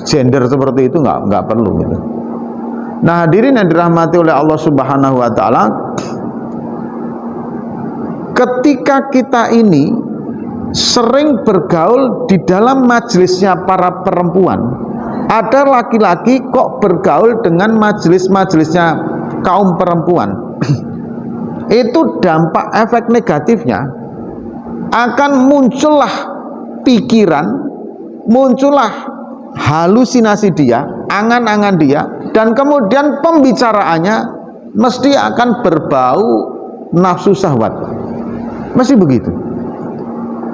gender seperti itu, nggak perlu gitu. Nah hadirin yang dirahmati oleh Allah Subhanahu wa ta'ala, ketika kita ini sering bergaul di dalam majelisnya para perempuan, ada laki-laki kok bergaul dengan majelis-majelisnya kaum perempuan, itu dampak efek negatifnya akan muncullah pikiran, muncullah halusinasi dia, angan-angan dia, dan kemudian pembicaraannya mesti akan berbau nafsu syahwat, mesti begitu.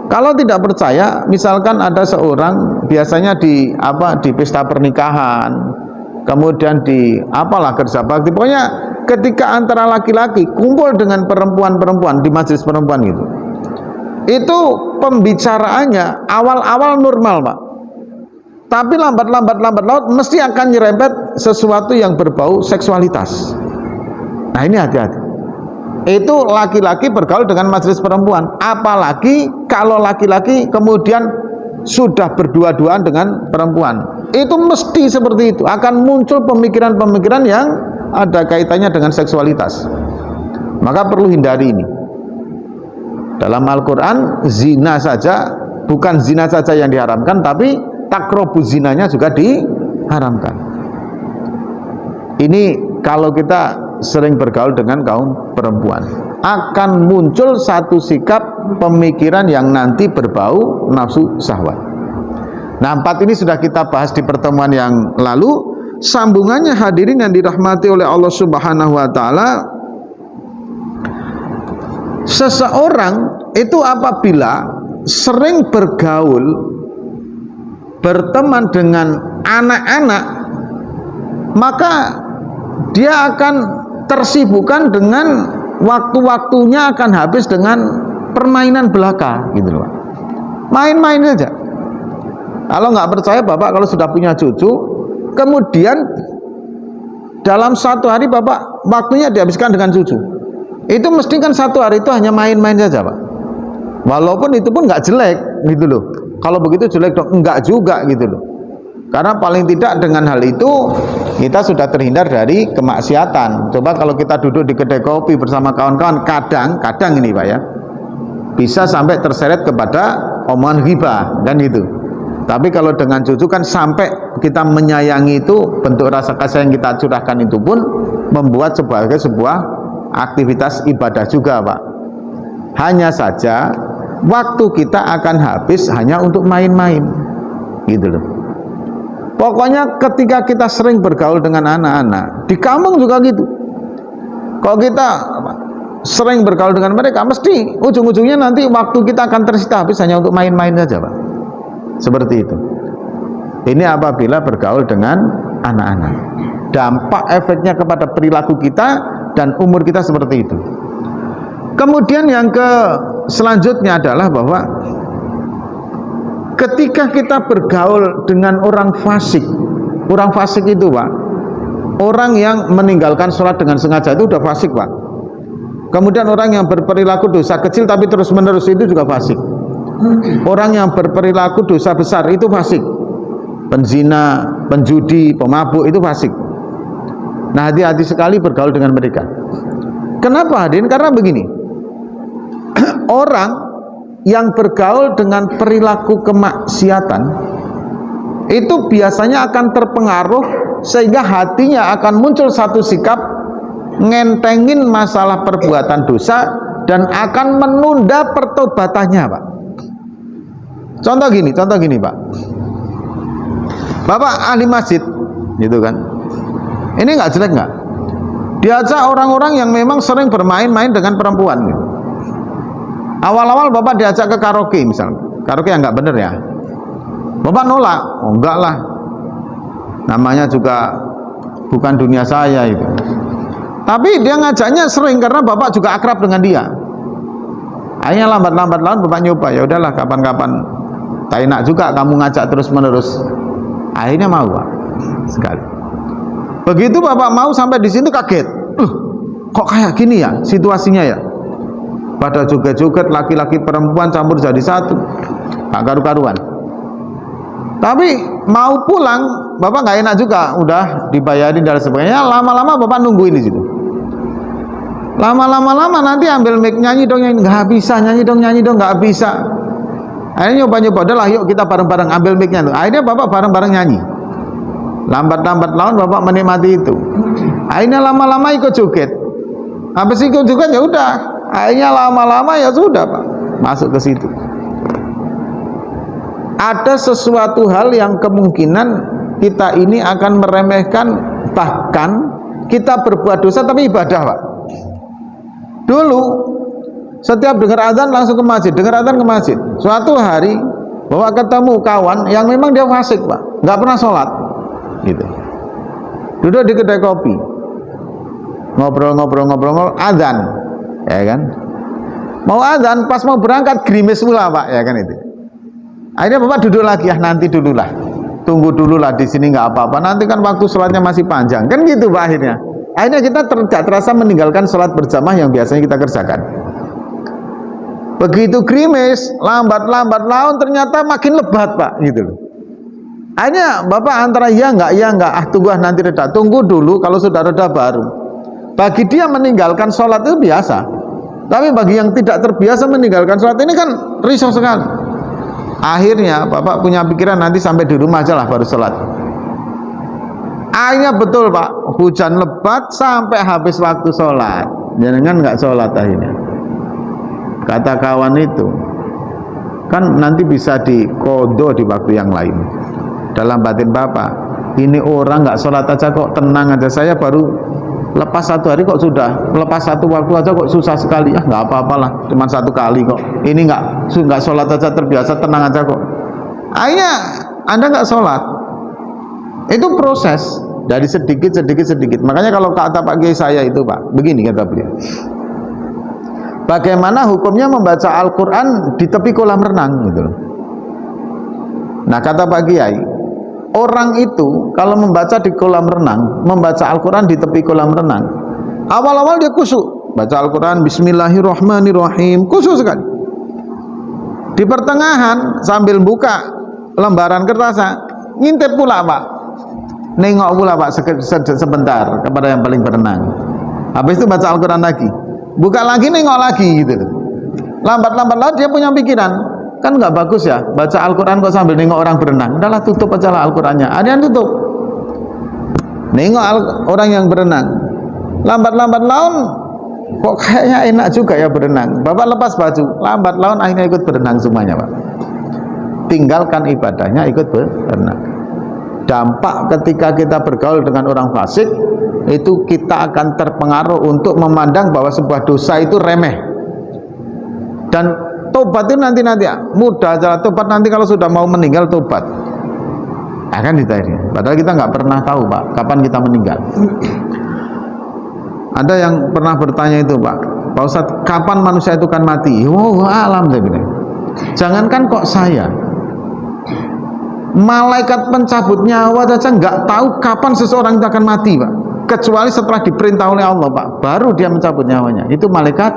Kalau tidak percaya, misalkan ada seorang biasanya di pesta pernikahan, kemudian di kerja bakti, pokoknya ketika antara laki-laki kumpul dengan perempuan-perempuan di majelis perempuan itu pembicaraannya awal-awal normal, Pak, tapi lambat laut mesti akan nyerempet sesuatu yang berbau seksualitas. Nah ini hati-hati. Itu laki-laki bergaul dengan majelis perempuan, apalagi kalau laki-laki kemudian sudah berdua-duaan dengan perempuan, itu mesti seperti itu, akan muncul pemikiran-pemikiran yang ada kaitannya dengan seksualitas. Maka perlu hindari ini. Dalam Al-Quran, zina saja, bukan zina saja yang diharamkan, tapi takrobu zinanya juga diharamkan. Ini kalau kita sering bergaul dengan kaum perempuan, akan muncul satu sikap pemikiran yang nanti berbau nafsu syahwat. Nah 4 ini sudah kita bahas di pertemuan yang lalu. Sambungannya hadirin yang dirahmati oleh Allah Subhanahu wa ta'ala, seseorang itu apabila sering bergaul, berteman dengan anak-anak, maka dia akan tersibukkan dengan waktu-waktunya akan habis dengan permainan belaka gitu loh, main-main saja. Kalau nggak percaya Bapak, kalau sudah punya cucu, kemudian dalam satu hari Bapak waktunya dihabiskan dengan cucu, itu mesti kan satu hari itu hanya main-main saja, Pak. Walaupun itu pun nggak jelek gitu loh. Kalau begitu jelek dong, enggak juga gitu loh. Karena paling tidak dengan hal itu kita sudah terhindar dari kemaksiatan. Coba kalau kita duduk di kedai kopi bersama kawan-kawan, kadang ini Pak ya, bisa sampai terseret kepada omongan ghibah kan gitu. Tapi kalau dengan cucu kan sampai kita menyayangi itu, bentuk rasa kasih yang kita curahkan itu pun membuat sebagai sebuah aktivitas ibadah juga, Pak. Hanya saja waktu kita akan habis hanya untuk main-main gitu loh. Pokoknya ketika kita sering bergaul dengan anak-anak, di kampung juga gitu. Kalau kita sering bergaul dengan mereka, mesti ujung-ujungnya nanti waktu kita akan tersita habis hanya untuk main-main saja, Pak. Seperti itu. Ini apabila bergaul dengan anak-anak. Dampak efeknya kepada perilaku kita dan umur kita seperti itu. Kemudian yang selanjutnya adalah bahwa ketika kita bergaul dengan orang fasik itu Pak, orang yang meninggalkan sholat dengan sengaja itu udah fasik Pak. Kemudian orang yang berperilaku dosa kecil tapi terus menerus itu juga fasik. Orang yang berperilaku dosa besar itu fasik. Penzina, penjudi, pemabuk itu fasik. Nah hati-hati sekali bergaul dengan mereka. Kenapa hadirin? Karena begini, orang yang bergaul dengan perilaku kemaksiatan itu biasanya akan terpengaruh sehingga hatinya akan muncul satu sikap ngentengin masalah perbuatan dosa dan akan menunda pertobatannya, Pak. Contoh gini Pak, Bapak ahli masjid gitu kan, ini nggak jelek nggak? Diajak orang-orang yang memang sering bermain-main dengan perempuan gitu. Awal-awal Bapak diajak ke karaoke misalnya, karaoke yang nggak bener ya, Bapak nolak. Oh enggak lah, namanya juga bukan dunia saya itu. Tapi dia ngajaknya sering karena Bapak juga akrab dengan dia. Akhirnya lambat laun Bapak nyoba, ya udahlah kapan-kapan, tak enak juga kamu ngajak terus-menerus. Akhirnya mau Pak sekali. Begitu Bapak mau sampai di situ kaget, kok kayak gini ya situasinya ya? Pada joget-joget laki-laki perempuan campur jadi satu, gak karu-karuan. Tapi mau pulang, bapak nggak enak juga, udah dibayarin dan sebagainya. Lama-lama bapak nungguin di situ. Lama-lama nanti ambil mic, nyanyi dong, nggak bisa, nyanyi dong, nggak bisa. Akhirnya nyoba-nyoba, udahlah yuk kita bareng-bareng ambil mic-nya tuh. Akhirnya bapak bareng-bareng nyanyi. Lambat-lambat laun bapak menikmati itu. Akhirnya lama-lama ikut joget. Habis ikut joget ya udah. Akhirnya lama-lama ya sudah pak, masuk ke situ. Ada sesuatu hal yang kemungkinan kita ini akan meremehkan, bahkan kita berbuat dosa tapi ibadah pak. Dulu setiap dengar azan langsung ke masjid, dengar azan ke masjid. Suatu hari bapak ketemu kawan yang memang dia fasik pak, nggak pernah sholat gitu. Duduk di kedai kopi, ngobrol, azan ya kan, mau azan, pas mau berangkat gerimis mula pak ya kan itu. Akhirnya bapak duduk lagi, ya nanti dululah, tunggu dululah di sini nggak apa-apa, nanti kan waktu sholatnya masih panjang kan gitu pak. Akhirnya kita tidak terasa meninggalkan sholat berjamaah yang biasanya kita kerjakan. Begitu gerimis, lambat laun ternyata makin lebat pak gitu loh. Akhirnya bapak antara iya enggak, tunggu nanti reda, tunggu dulu, kalau sudah reda baru. Bagi dia meninggalkan sholat itu biasa, tapi bagi yang tidak terbiasa meninggalkan sholat ini kan risau sekali. Akhirnya bapak punya pikiran nanti sampai di rumah aja lah baru sholat. Akhirnya betul pak, hujan lebat sampai habis waktu sholat, jangan nggak sholat. Akhirnya kata kawan itu, kan nanti bisa dikodo di waktu yang lain. Dalam batin bapak, ini orang nggak sholat aja kok tenang aja, saya baru lepas satu hari kok sudah, lepas satu waktu aja kok susah sekali. Nggak apa-apalah, cuma satu kali kok, ini nggak sholat aja terbiasa, tenang aja kok. Akhirnya anda nggak sholat. Itu proses dari sedikit. Makanya kalau kata Pak Kiai saya itu pak, begini kata beliau, bagaimana hukumnya membaca Al-Quran di tepi kolam renang gitu. Nah kata Pak Kiai, orang itu kalau membaca di kolam renang, membaca Al-Quran di tepi kolam renang, awal-awal dia khusyuk, baca Al-Quran Bismillahirrahmanirrahim, khusyuk sekali. Di pertengahan sambil buka lembaran kertas, ngintip pula pak, nengok pula pak sebentar kepada yang paling berenang. Habis itu baca Al-Quran lagi, buka lagi, nengok lagi gitu. Lambat-lambat laut dia punya pikiran, kan nggak bagus ya baca Al-Quran kok sambil nengok orang berenang. Udahlah tutup aja lah Al-Qurannya. Ada yang tutup, nengok orang yang berenang. Lambat-lambat laun kok kayaknya enak juga ya berenang. Bapak lepas baju, lambat laun akhirnya ikut berenang semuanya pak. Tinggalkan ibadahnya, ikut berenang. Dampak ketika kita bergaul dengan orang fasik, itu kita akan terpengaruh untuk memandang bahwa sebuah dosa itu remeh. Dan tobat itu nanti mudah aja, tobat nanti kalau sudah mau meninggal tobat akan ditanya. Padahal kita nggak pernah tahu pak kapan kita meninggal. Ada yang pernah bertanya itu pak Ustadz, kapan manusia itu kan mati? Oh alam saya bilang, jangankan kok saya, malaikat pencabut nyawa saja nggak tahu kapan seseorang itu akan mati pak, kecuali setelah diperintah oleh Allah pak, baru dia mencabut nyawanya. Itu malaikat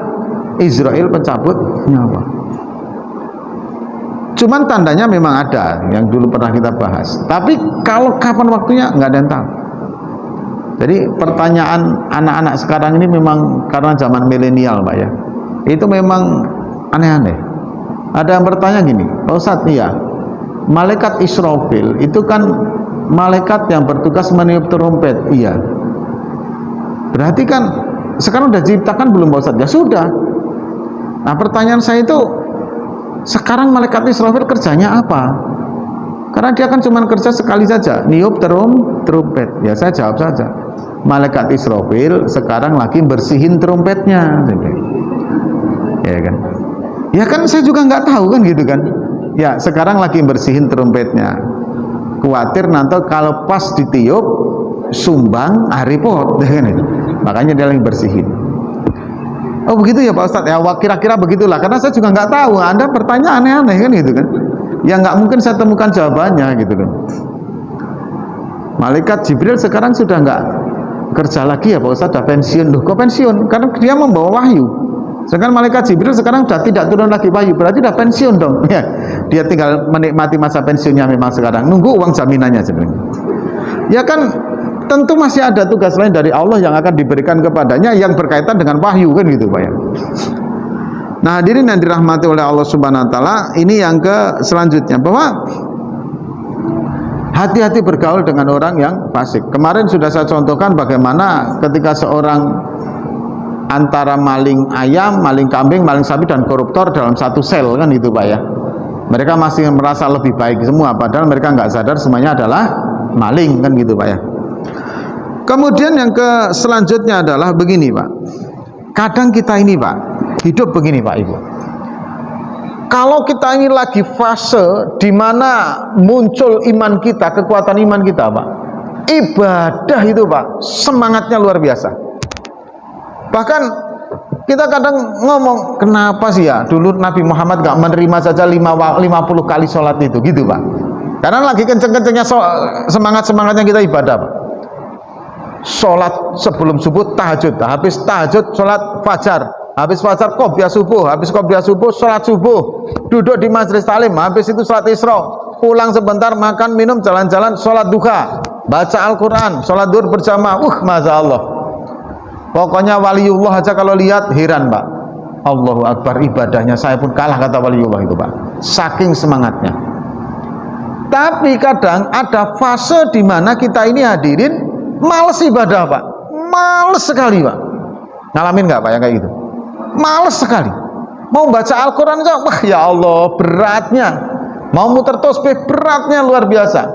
Israel pencabut nyawa. Cuman tandanya memang ada, yang dulu pernah kita bahas. Tapi kalau kapan waktunya nggak ada yang tahu. Jadi pertanyaan anak-anak sekarang ini memang karena zaman milenial pak ya, itu memang aneh-aneh. Ada yang bertanya gini, Ustadz, iya, malaikat Israfil itu kan malaikat yang bertugas meniup trompet, iya. Berarti kan sekarang sudah diciptakan belum Pak Ustadz? Ya sudah. Nah pertanyaan saya itu, sekarang malaikat Israfil kerjanya apa? Karena dia kan cuma kerja sekali saja, niup trompet. Ya saya jawab saja, malaikat Israfil sekarang lagi bersihin trompetnya. Ya kan? Ya kan saya juga nggak tahu kan gitu kan. Ya sekarang lagi bersihin trompetnya. Khawatir nanti kalau pas ditiup sumbang repot, makanya dia lagi bersihin. Oh begitu ya Pak Ustadz, ya kira-kira begitulah. Karena saya juga nggak tahu, Anda bertanya aneh-aneh kan gitu kan. Ya nggak mungkin saya temukan jawabannya gitu kan. Malaikat Jibril sekarang sudah nggak kerja lagi ya Pak Ustadz, sudah pensiun. Loh kok pensiun? Karena dia membawa wahyu. Sekarang malaikat Jibril sekarang sudah tidak turun lagi wahyu, berarti sudah pensiun dong. Ya, Dia tinggal menikmati masa pensiunnya memang sekarang, nunggu uang jaminannya sebenarnya. Ya kan, tentu masih ada tugas lain dari Allah yang akan diberikan kepadanya yang berkaitan dengan wahyu kan gitu Pak ya. Nah hadirin yang dirahmati oleh Allah Subhanahu wa taala, ini yang ke selanjutnya, bahwa hati-hati bergaul dengan orang yang fasik. Kemarin sudah saya contohkan bagaimana ketika seorang antara maling ayam, maling kambing, maling sapi dan koruptor dalam satu sel kan gitu Pak ya. Mereka masih merasa lebih baik semua, padahal mereka nggak sadar semuanya adalah maling kan gitu Pak ya. Kemudian yang ke selanjutnya adalah begini Pak. Kadang kita ini Pak, hidup begini Pak Ibu. Kalau kita ini lagi fase di mana muncul iman kita, kekuatan iman kita Pak, ibadah itu Pak, semangatnya luar biasa. Bahkan kita kadang ngomong, kenapa sih ya dulu Nabi Muhammad gak menerima saja 50 kali sholat itu gitu Pak. Karena lagi kenceng-kencengnya semangat-semangatnya kita ibadah Pak. Sholat sebelum subuh tahajud, habis tahajud sholat fajar, habis fajar qobliyah subuh, habis qobliyah subuh sholat subuh, duduk di majelis taklim, habis itu sholat isra, pulang sebentar makan minum jalan-jalan, sholat duha, baca Al-Quran, sholat duhur berjamaah. Masya Allah, pokoknya waliullah aja kalau lihat heran Pak. Allahu Akbar, ibadahnya saya pun kalah kata waliullah itu Pak, saking semangatnya. Tapi kadang ada fase di mana kita ini hadirin males ibadah Pak, males sekali Pak. Ngalamin nggak Pak yang kayak gitu? Males sekali. Mau baca Al-Quran aja, wah ya Allah beratnya. Mau muter tasbih beratnya luar biasa.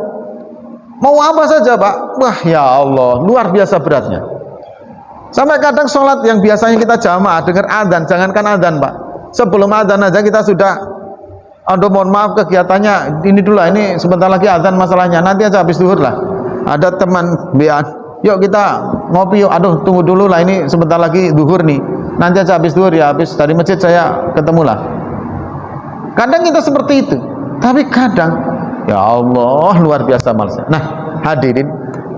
Mau apa saja Pak, wah ya Allah luar biasa beratnya. Sampai kadang sholat yang biasanya kita jamaah dengar adzan, jangankan adzan Pak, sebelum adzan aja kita sudah, aduh mohon maaf kegiatannya ini dulu, ini sebentar lagi adzan masalahnya, nanti aja habis zuhur lah. Ada teman biar, yuk kita ngopi yuk, aduh tunggu dulu lah, ini sebentar lagi zuhur nih, nanti aja habis zuhur ya, habis dari masjid saya ketemu lah. Kadang kita seperti itu, tapi kadang ya Allah luar biasa malasnya. Nah hadirin,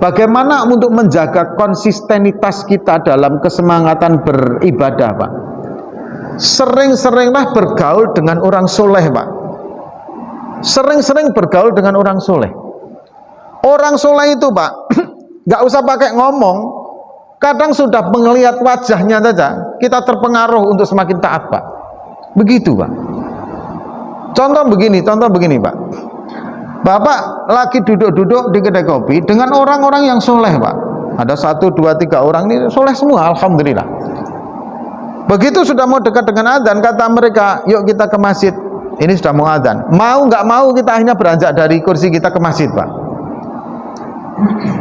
bagaimana untuk menjaga konsistenitas kita dalam kesemangatan beribadah Pak? Sering-seringlah bergaul dengan orang soleh Pak. Sering-sering bergaul dengan orang soleh. Orang soleh itu Pak, nggak usah pakai ngomong, kadang sudah melihat wajahnya saja kita terpengaruh untuk semakin taat Pak. Begitu Pak. Contoh begini Pak. Bapak lagi duduk-duduk di kedai kopi dengan orang-orang yang soleh Pak. Ada 1, 2, 3 orang ini soleh semua, alhamdulillah. Begitu sudah mau dekat dengan adzan, kata mereka, yuk kita ke masjid. Ini sudah mau adzan. Mau nggak mau kita akhirnya beranjak dari kursi kita ke masjid Pak.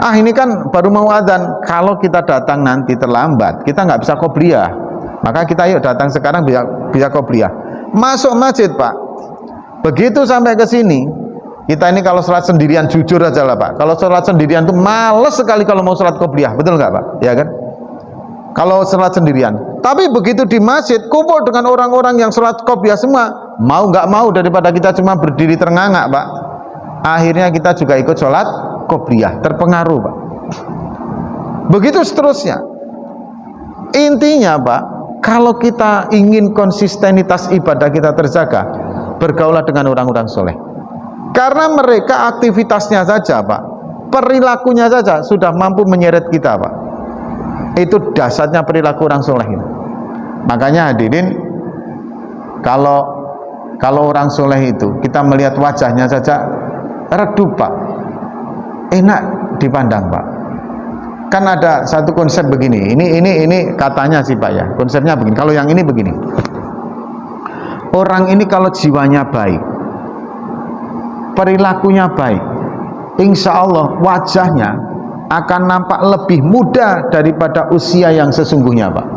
Ini kan baru mau adzan. Kalau kita datang nanti terlambat, kita nggak bisa qobliyah. Maka kita yuk datang sekarang bisa qobliyah. Masuk masjid Pak. Begitu sampai ke sini, kita ini kalau sholat sendirian jujur aja lah Pak. Kalau sholat sendirian tuh males sekali kalau mau sholat qobliyah, betul nggak Pak? Ya kan? Kalau sholat sendirian. Tapi begitu di masjid kumpul dengan orang-orang yang sholat qobliyah semua, mau nggak mau daripada kita cuma berdiri terngangak Pak, akhirnya kita juga ikut sholat qobliyah, terpengaruh Pak. Begitu seterusnya. Intinya Pak, kalau kita ingin konsistenitas ibadah kita terjaga, bergaulah dengan orang-orang soleh. Karena mereka aktivitasnya saja Pak, perilakunya saja sudah mampu menyeret kita Pak. Itu dasarnya perilaku orang soleh ini. Makanya hadirin, kalau orang soleh itu kita melihat wajahnya saja redup Pak, enak dipandang Pak. Kan ada satu konsep begini, ini katanya sih Pak ya, konsepnya begini. Kalau yang ini begini, orang ini kalau jiwanya baik, perilakunya baik, insya Allah wajahnya akan nampak lebih muda daripada usia yang sesungguhnya Pak.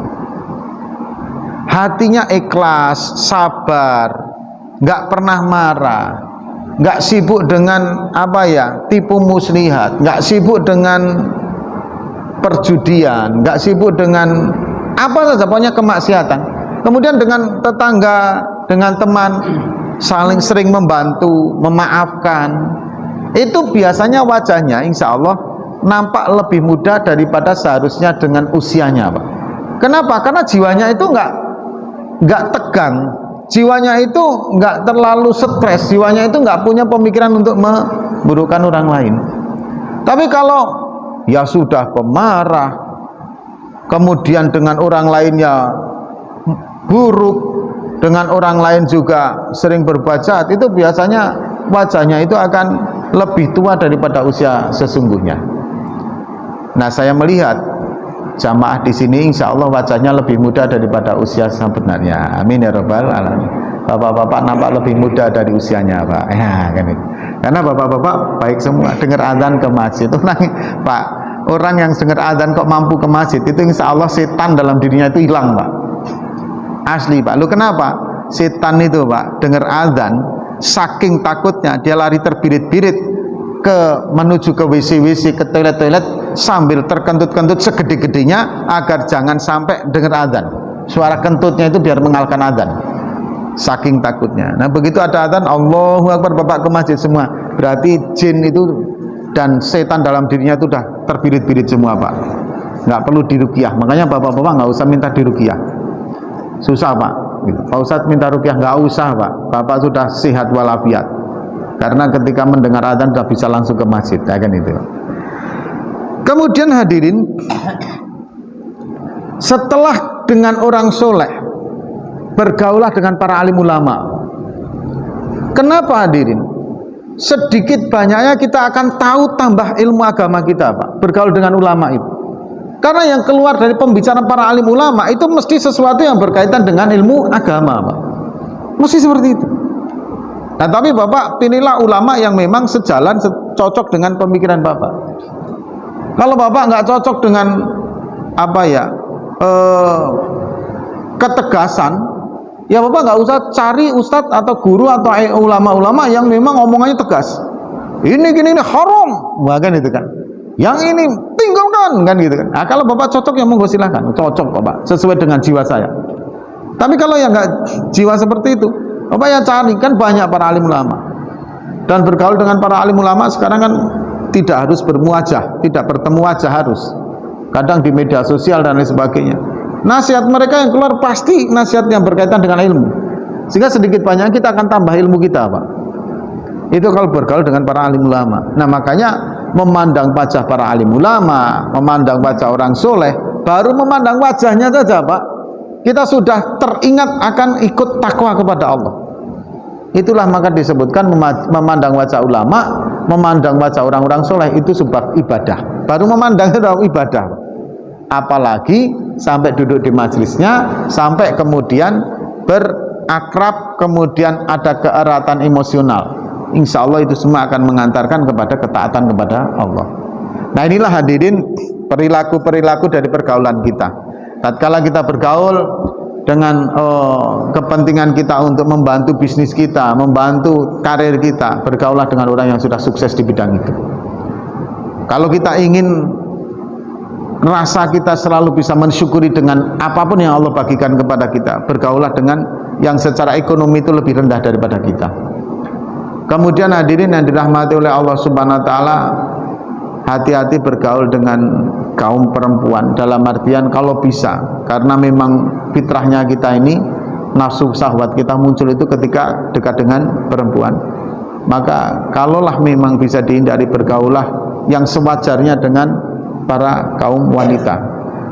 Hatinya ikhlas, sabar, nggak pernah marah, nggak sibuk dengan tipu muslihat, nggak sibuk dengan perjudian, nggak sibuk dengan apa saja, pokoknya kemaksiatan. Kemudian dengan tetangga, dengan teman saling sering membantu, memaafkan. Itu biasanya wajahnya insya Allah nampak lebih muda daripada seharusnya dengan usianya Pak. Kenapa? Karena jiwanya itu nggak tegang, jiwanya itu nggak terlalu stres, jiwanya itu nggak punya pemikiran untuk memburukkan orang lain. Tapi kalau ya sudah pemarah, kemudian dengan orang lainnya buruk, dengan orang lain juga sering berbuat jahat, itu biasanya wajahnya itu akan lebih tua daripada usia sesungguhnya. Nah, saya melihat jamaah di sini insya Allah wajahnya lebih muda daripada usia sebenarnya. Amin ya rabbal alamin. Bapak-bapak nampak lebih muda dari usianya, Pak. Ya, kan itu. Karena bapak-bapak baik semua, dengar azan ke masjid. Pak, orang yang dengar azan kok mampu ke masjid, itu insya Allah setan dalam dirinya itu hilang, Pak. Asli, Pak. Lu kenapa? Setan itu, Pak, dengar azan, saking takutnya dia lari terbirit-birit menuju ke WC-WC, ke toilet-toilet, sambil terkentut-kentut segede-gedenya agar jangan sampai dengar azan. Suara kentutnya itu biar mengalahkan azan, saking takutnya. Nah, begitu ada azan, Allahu Akbar, bapak ke masjid semua, berarti jin itu dan setan dalam dirinya itu sudah terbirit-birit semua, Pak. Nggak perlu diruqyah. Makanya bapak-bapak nggak usah minta diruqyah, susah, Pak. Pak Ustadz minta ruqyah, nggak usah, Pak. Bapak sudah sehat walafiat, karena ketika mendengar azan sudah bisa langsung ke masjid, ya kan itu. Kemudian hadirin, setelah dengan orang soleh, bergaulah dengan para alim ulama. Kenapa hadirin? Sedikit banyaknya kita akan tahu tambah ilmu agama kita, Pak, bergaul dengan ulama itu. Karena yang keluar dari pembicaraan para alim ulama itu mesti sesuatu yang berkaitan dengan ilmu agama, Pak. Mesti seperti itu. Nah, tapi Bapak pilihlah ulama yang memang sejalan, cocok dengan pemikiran Bapak. Kalau Bapak nggak cocok dengan ketegasan, ya Bapak nggak usah cari ustadz atau guru atau ulama-ulama yang memang omongannya tegas. Ini gini, ini haram, bahkan itu kan. Yang ini tinggalkan, kan gitu kan. Nah, kalau Bapak cocok ya monggo silahkan, cocok Bapak sesuai dengan jiwa saya. Tapi kalau yang nggak jiwa seperti itu, Bapak ya cari, kan banyak para alim ulama. Dan bergaul dengan para alim ulama sekarang kan tidak harus bermuajah, tidak bertemu wajah harus. Kadang di media sosial dan lain sebagainya. Nasihat mereka yang keluar pasti nasihat yang berkaitan dengan ilmu. Sehingga sedikit banyak kita akan tambah ilmu kita, Pak. Itu kalau bergaul dengan para alim ulama. Nah, makanya memandang wajah para alim ulama, memandang wajah orang soleh, baru memandang wajahnya saja, Pak, kita sudah teringat akan ikut takwa kepada Allah. Itulah maka disebutkan memandang wajah ulama, memandang wajah orang-orang soleh itu sebab ibadah. Baru memandang itu ibadah. Apalagi sampai duduk di majelisnya, sampai kemudian berakrab, kemudian ada keeratan emosional. Insya Allah itu semua akan mengantarkan kepada ketaatan kepada Allah. Nah, inilah hadirin perilaku-perilaku dari pergaulan kita. Tatkala kita bergaul dengan kepentingan kita untuk membantu bisnis kita, membantu karir kita, bergaulah dengan orang yang sudah sukses di bidang itu. Kalau kita ingin rasa kita selalu bisa mensyukuri dengan apapun yang Allah bagikan kepada kita, bergaulah dengan yang secara ekonomi itu lebih rendah daripada kita. Kemudian hadirin yang dirahmati oleh Allah Subhanahu wa taala, hati-hati bergaul dengan kaum perempuan, dalam artian kalau bisa, karena memang fitrahnya kita ini, nafsu syahwat kita muncul itu ketika dekat dengan perempuan. Maka kalaulah memang bisa dihindari, bergaulah yang sewajarnya dengan para kaum wanita.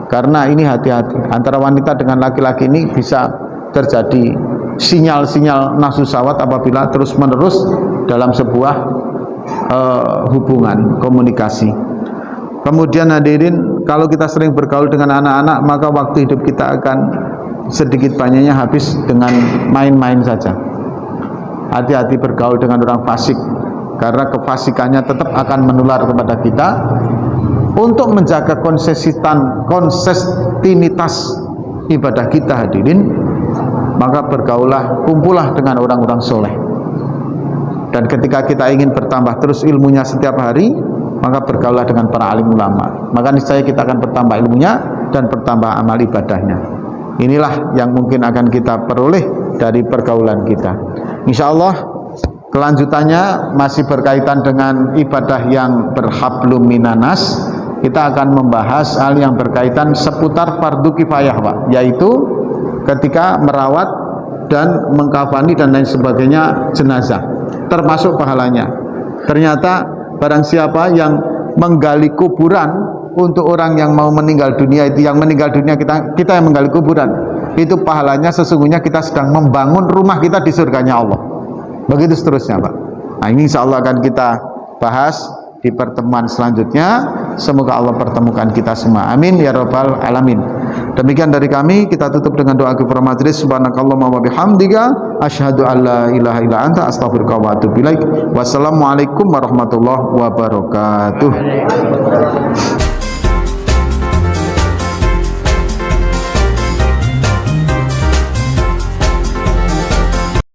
Karena ini hati-hati, antara wanita dengan laki-laki ini bisa terjadi sinyal-sinyal nafsu syahwat apabila terus-menerus dalam sebuah hubungan komunikasi. Kemudian hadirin, kalau kita sering bergaul dengan anak-anak, maka waktu hidup kita akan sedikit banyaknya habis dengan main-main saja. Hati-hati bergaul dengan orang fasik, karena kefasikannya tetap akan menular kepada kita. Untuk menjaga konsistinitas ibadah kita hadirin, maka bergaulah, kumpullah dengan orang-orang soleh. Dan ketika kita ingin bertambah terus ilmunya setiap hari, maka bergaulah dengan para alim ulama. Maka niscaya kita akan bertambah ilmunya dan bertambah amal ibadahnya. Inilah yang mungkin akan kita peroleh dari pergaulan kita. Insya Allah kelanjutannya masih berkaitan dengan ibadah yang berhablum minanas. Kita akan membahas hal yang berkaitan seputar fardu kifayah, Pak, yaitu ketika merawat dan mengkafani dan lain sebagainya jenazah, termasuk pahalanya. Ternyata barang siapa yang menggali kuburan untuk orang yang mau meninggal dunia, itu yang meninggal dunia, kita yang menggali kuburan, itu pahalanya sesungguhnya kita sedang membangun rumah kita di surganya Allah. Begitu seterusnya, Pak. Nah, ini insya Allah akan kita bahas di pertemuan selanjutnya. Semoga Allah pertemukan kita semua, amin ya rabbal alamin. Demikian dari kami, kita tutup dengan doa kifaratul majelis. Subhanakallahumma wa bihamdika asyhadu an la ilaha illa anta astaghfiruka wa atubu ilaik. Wassalamualaikum warahmatullahi wabarakatuh.